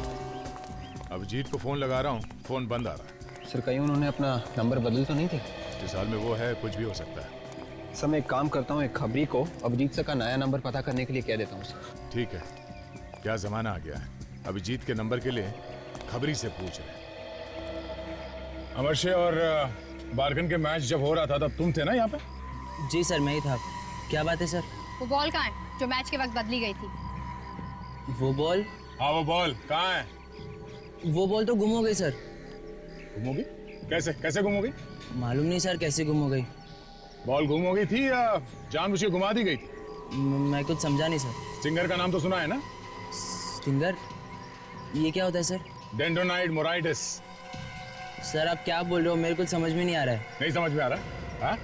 अभिजीत को फोन लगा रहा हूँ, फोन बंद आ रहा है। सर कहीं उन्होंने अपना नंबर बदल तो नहीं थे? जिस हाल में वो है कुछ भी हो सकता है। सर मैं एक काम करता हूँ, एक खबरी को अभिजीत सर का नया नंबर पता करने के लिए कह देता हूँ सर। ठीक है, क्या जमाना आ गया है, अभिजीत के नंबर के लिए खबरी से पूछ रहे। अमरशे और बार्गन के मैच जब हो रहा था तब तुम थे ना यहाँ पे? जी सर मैं ही था। क्या बात है सर? वो बॉल कहाँ है जो मैच के वक्त बदली गई थी? वो बॉल? हाँ वो बॉल कहाँ है? वो बॉल तो गुम हो गई सर। गुम हो गई? कैसे कैसे गुम हो गई? मालूम नहीं सर कैसे गुम हो गई। बॉल गुम हो गई थी या जानबूझ के घुमा दी गई थी? मैं कुछ समझा नहीं सर। स्टिंगर का नाम तो सुना है ना? स्टिंगर? ये क्या होता है सर? डेंड्रोनाइट मोराइटिस। सर आप क्या बोल रहे हो, मेरे कुछ समझ में नहीं आ रहा है। नहीं समझ में आ रहा है? हाँ?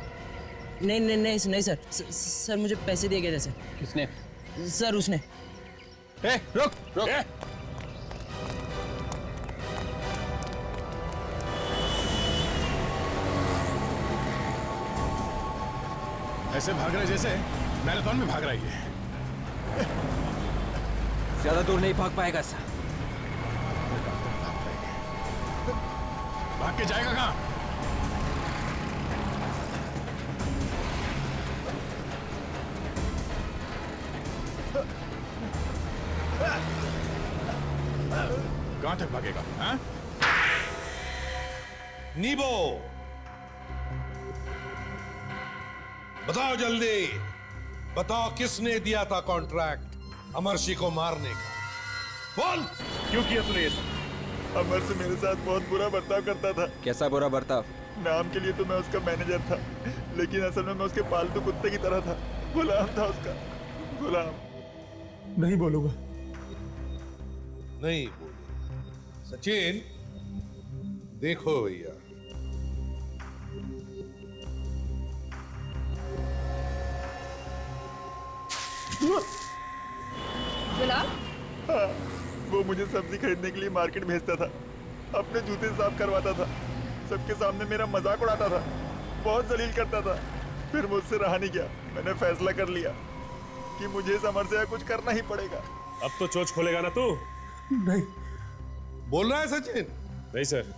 नहीं सर। सर मुझे पैसे दिए गए थे सर। किसने? सर उसने। रुक। ऐसे भाग रहे जैसे मैराथन में भाग रही है। ज्यादा दूर नहीं भाग पाएगा सर। भाग के जाएगा कहाँ? कहाँ तक भागेगा? हाँ? नीबो बताओ जल्दी, बताओ किसने दिया था कॉन्ट्रैक्ट अमरशी को मारने का? बोल। क्यों किया तूने ये सब? अमर से मेरे साथ बहुत बुरा बर्ताव करता था। कैसा बुरा बर्ताव? नाम के लिए तो मैं उसका मैनेजर था, लेकिन असल में मैं उसके पालतू कुत्ते की तरह था। गुलाम था उसका, गुलाम। नहीं बोलूंगा। नहीं बोले। सचिन देखो भैया, गुलाम? हाँ, वो मुझे सब्जी खरीदने के लिए मार्केट भेजता था, अपने जूते साफ करवाता था, सबके सामने मेरा मजाक उड़ाता था, बहुत जलील करता था। फिर मुझसे रहा नहीं गया, मैंने फैसला कर लिया कि मुझे इस अमर से कुछ करना ही पड़ेगा। अब तो चोच खोलेगा ना तू? नहीं। बोल रहा है सचिन? नहीं सर,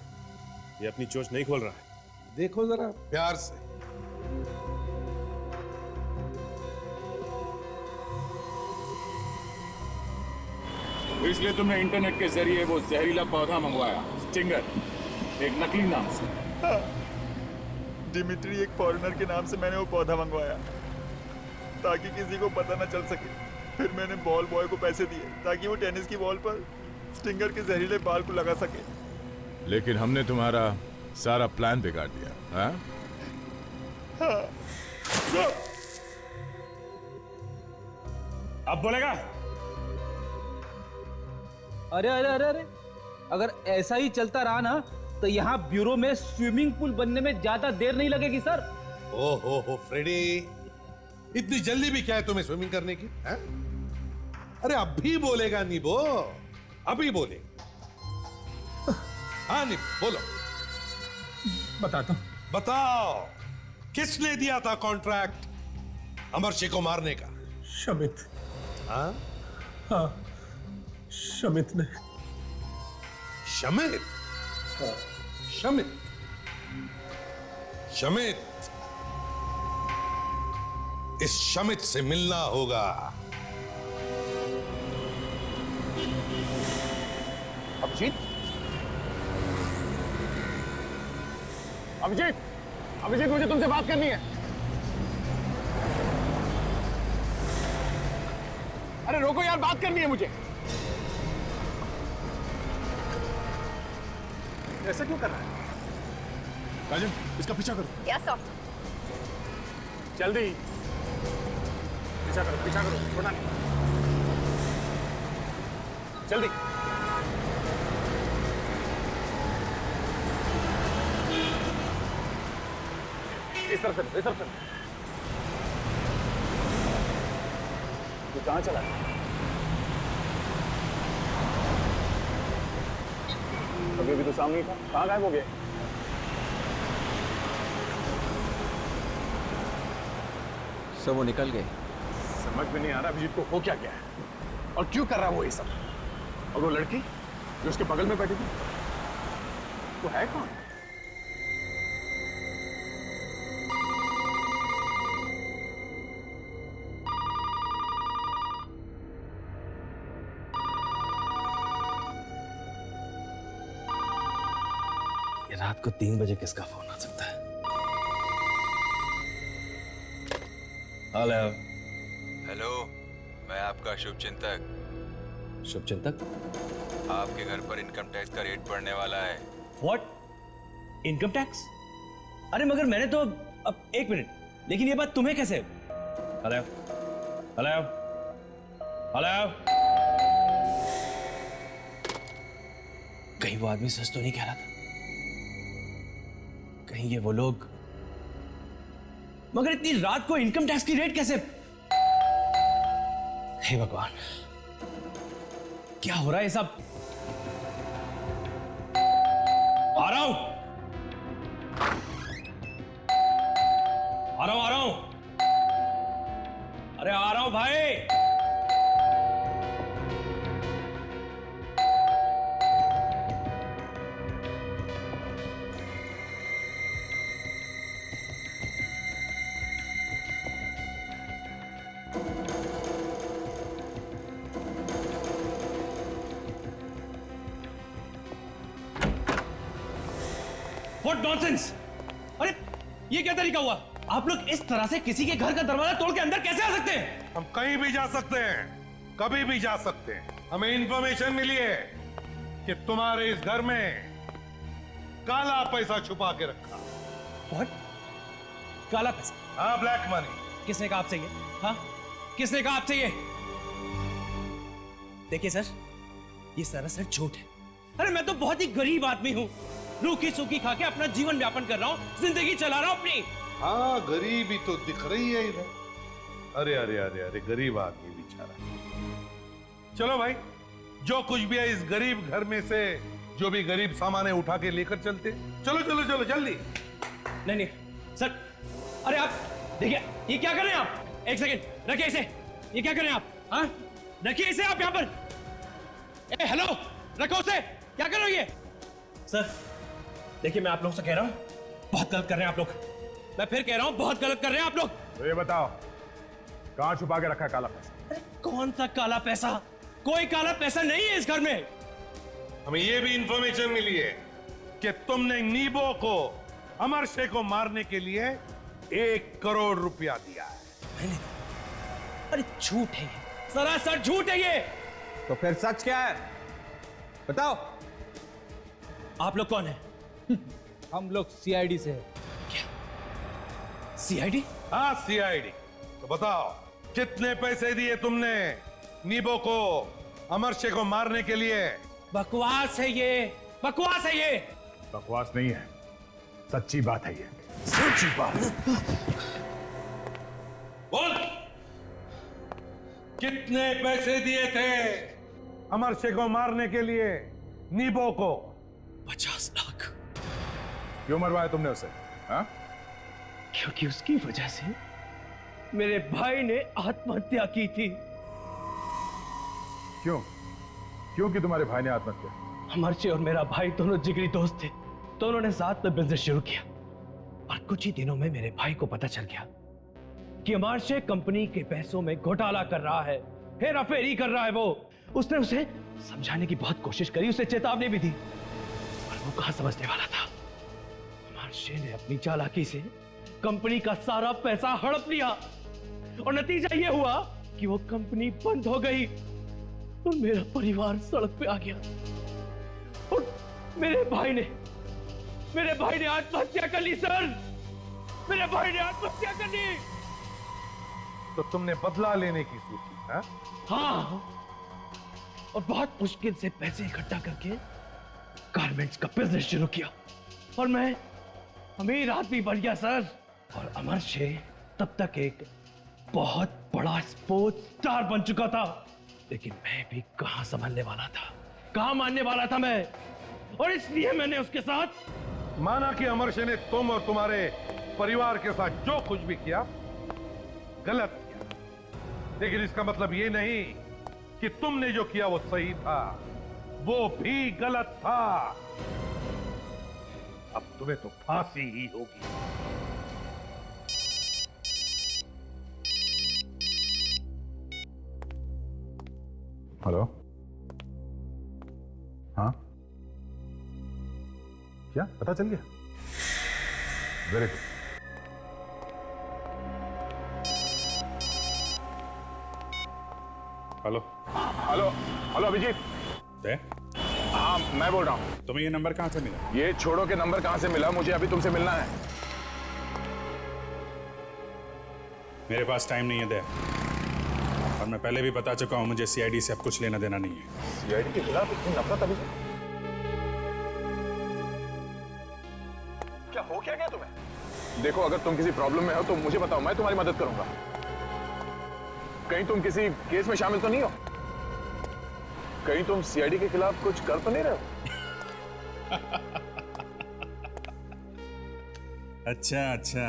ये अपनी चोच नहीं खोल रहा है। देखो जरा प्यार से। इसलिए तुमने इंटरनेट के जरिए वो जहरीला पौधा मंगवाया, स्टिंगर, एक नकली नाम से। हाँ, डिमिट्री एक फॉरेनर के नाम से मैंने वो पौधा मंगवाया ताकि किसी को पता न चल सके। फिर मैंने बॉल बॉय को पैसे दिए ताकि वो टेनिस की बॉल पर स्टिंगर के जहरीले बाल को लगा सके। लेकिन हमने तुम्हारा सारा प्लान बिगाड़ दिया। हाँ? हाँ। अब बोलेगा? अरे अरे अरे अरे, अगर ऐसा ही चलता रहा ना तो यहाँ ब्यूरो में स्विमिंग पूल बनने में ज्यादा देर नहीं लगेगी सर। हो फ्रेडी, इतनी जल्दी भी क्या है तुम्हें स्विमिंग करने की? है? अरे अभी बोलेगा नीबो, अभी बोले। हाँ नीबो बोलो। बताता। बताओ किसने दिया था कॉन्ट्रैक्ट अमरशी को मारने का? शमित। हाँ? हाँ, शमित ने। शमित? शमित? शमित, इस शमित से मिलना होगा। अभिजीत? अभिजीत? अभिजीत मुझे तुमसे बात करनी है। अरे रोको यार, बात करनी है मुझे। ऐसा क्यों कर रहा है? राजन, इसका पीछा करो। Yes sir. जल्दी पीछा करो, पीछा करो, छोड़ना नहीं। जल्दी। इस तरफ से, इस तरफ से। तू कहाँ चला? अभी तो सामने ही था, कहाँ गायब हो गए? सब वो निकल गए। समझ में नहीं आ रहा अभिजीत को हो क्या गया है और क्यों कर रहा है वो ये सब। और वो लड़की जो उसके बगल में बैठी थी, वो है कौन? ये रात को 3 बजे किसका फोन आ सकता है? हेलो। हेलो, मैं आपका शुभचिंतक। शुभचिंतक? आपके घर पर इनकम टैक्स का रेट पड़ने वाला है। व्हाट? Income tax? अरे मगर मैंने तो अब 1 मिनट, लेकिन ये बात तुम्हें कैसे? हेलो हेलो हेलो, कहीं वो आदमी सच तो नहीं कह रहा था? कहीं ये वो लोग? मगर इतनी रात को इनकम टैक्स की रेट कैसे? हे भगवान, क्या हो रहा है ये सब? आ रहा हूं, आ रहा हूं, आ रहा हूं। अरे आ रहा हूं भाई। What nonsense! अरे ये क्या तरीका हुआ? आप लोग इस तरह से किसी के घर का दरवाजा तोड़ के अंदर कैसे आ सकते हैं? हम कहीं भी जा सकते हैं, कभी भी जा सकते हैं। हमें इंफॉर्मेशन मिली है कि तुम्हारे इस घर में काला पैसा छुपा के रखा। What? काला पैसा? हाँ, ब्लैक मनी। किसने कहा आपसे ये? हाँ, किसने कहा आपसे ये? देखिए सर, ये सरासर झूठ है। अरे मैं तो बहुत ही गरीब आदमी हूँ, रूखी सूखी खा के अपना जीवन यापन कर रहा हूँ, जिंदगी चला रहा हूँ अपनी। हाँ, गरीबी तो दिख रही है इधर। अरे अरे अरे अरे, गरीब आदमी बेचारा। चलो भाई, जो कुछ भी है इस गरीब घर में से जो भी गरीब सामान है उठा के लेकर चलते। चलो चलो चलो जल्दी। नहीं नहीं सर, अरे आप देखिए ये क्या कर रहे हैं आप? एक सेकंड रखिए इसे। ये क्या कर रहे हैं आप? हाँ, रखिए इसे आप यहाँ पर। ए हेलो, रखो उसे। क्या कर रहे हो ये? सर देखिए, मैं आप लोगों से कह रहा हूँ, बहुत गलत कर रहे हैं आप लोग। मैं फिर कह रहा हूँ, बहुत गलत कर रहे हैं आप लोग। तो ये बताओ, कहाँ छुपा के रखा है काला पैसा? अरे कौन सा काला पैसा? कोई काला पैसा नहीं है इस घर में। हमें ये भी इंफॉर्मेशन मिली है कि तुमने नीबो को, अमर शेख को मारने के लिए 1 करोड़ रुपया दिया है। मैंने? अरे झूठ है ये, सरासर झूठ है ये। तो फिर सच क्या है? बताओ। आप लोग कौन है? हम लोग सीआईडी से हैं। क्या? सीआईडी? हाँ, सीआईडी। तो बताओ, कितने पैसे दिए तुमने नीबो को, अमर शेख को मारने के लिए? बकवास है ये, बकवास है ये। बकवास नहीं है, सच्ची बात है ये। सच्ची बात। बोल, कितने पैसे दिए थे अमर शेख को मारने के लिए नीबो को? 50 लाख। क्यों मरवाया तुमने उसे? हाँ? क्योंकि उसकी वजह से मेरे भाई ने आत्महत्या की थी। क्यों? क्यों कि तुम्हारे भाई ने आत्महत्या? अमरशे और मेरा भाई दोनों जिगरी दोस्त थे, तो उन्होंने साथ में बिजनेस शुरू किया। और कुछ ही दिनों में मेरे भाई को पता चल गया कि अमरशे कंपनी के पैसों में घोटाला कर रहा है, हेरा फेरी कर रहा है। उसने उसे समझाने की बहुत कोशिश करी, उसे चेतावनी भी दी, पर वो कहां समझने वाला था। अमरशे ने अपनी चालाकी से कंपनी का सारा पैसा हड़प लिया और नतीजा ये हुआ कि वो कंपनी बंद हो गई और मेरा परिवार सड़क पे आ गया। और मेरे भाई ने आत्महत्या कर ली सर। मेरे भाई ने आत्महत्या कर ली। तो तुमने बदला लेने की सोची? हाँ, और बहुत मुश्किल से पैसे इकट्ठा करके गारमेंट्स का बिजनेस शुरू किया और मैं अमीर आदमी बन गया सर। और अमरशे तब तक एक बहुत बड़ा स्पोर्ट्स स्टार बन चुका था, लेकिन मैं भी कहां संभलने वाला था, कहां मानने वाला था मैं। और इसलिए मैंने उसके साथ माना कि अमरशे ने तुम और तुम्हारे परिवार के साथ जो कुछ भी किया गलत किया, लेकिन इसका मतलब ये नहीं कि तुमने जो किया वो सही था, वो भी गलत था। अब तुम्हें तो फांसी ही होगी। हेलो, हाँ क्या पता चल गया? Very good. Hello hello hello Abhijit. हाँ मैं बोल रहा हूँ। तुम्हें ये नंबर कहाँ से मिला? ये छोड़ो के नंबर कहाँ से मिला, मुझे अभी तुमसे मिलना है। मेरे पास टाइम नहीं है दया, और मैं पहले भी बता चुका हूं मुझे सीआईडी से अब कुछ लेना देना नहीं है। सीआईडी के खिलाफ इतनी नफरत अभी? क्या हो क्या गया तुम्हें? देखो, अगर तुम किसी प्रॉब्लम में हो तो मुझे बताओ, मैं तुम्हारी मदद करूंगा। कहीं तुम किसी केस में शामिल तो नहीं हो? कहीं तुम सीआईडी के खिलाफ कुछ कर तो नहीं रहे हो? अच्छा अच्छा,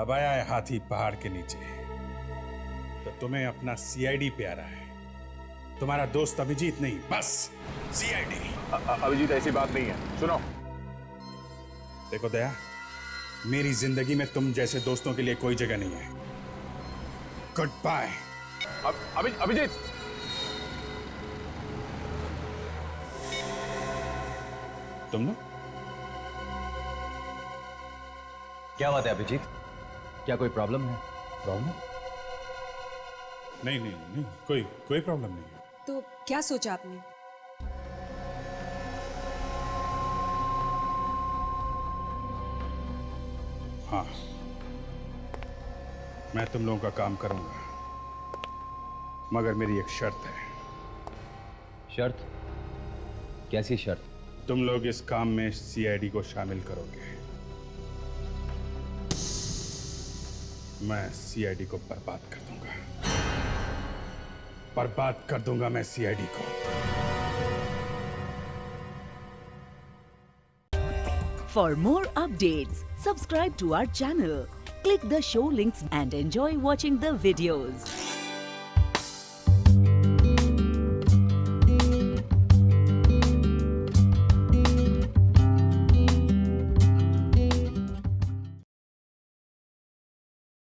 अब आया है हाथी पहाड़ के नीचे, तो तुम्हें अपना सीआईडी प्यारा है, तुम्हारा दोस्त अभिजीत नहीं, बस सीआईडी। अभिजीत ऐसी बात नहीं है, सुनो। देखो दया, मेरी जिंदगी में तुम जैसे दोस्तों के लिए कोई जगह नहीं है। Good bye. अभिजीत, तुम लोग क्या बात है अभिजीत, क्या कोई प्रॉब्लम है? प्रॉब्लम? नहीं नहीं नहीं, कोई प्रॉब्लम नहीं है। तो क्या सोचा आपने? हाँ, मैं तुम लोगों का काम करूंगा, मगर मेरी एक शर्त है। शर्त? कैसी शर्त? तुम लोग इस काम में सीआईडी को शामिल करोगे। मैं सीआईडी को बर्बाद कर दूंगा, बर्बाद कर दूंगा मैं सीआईडी को। For more updates, subscribe to our channel, click the show links and enjoy watching the videos.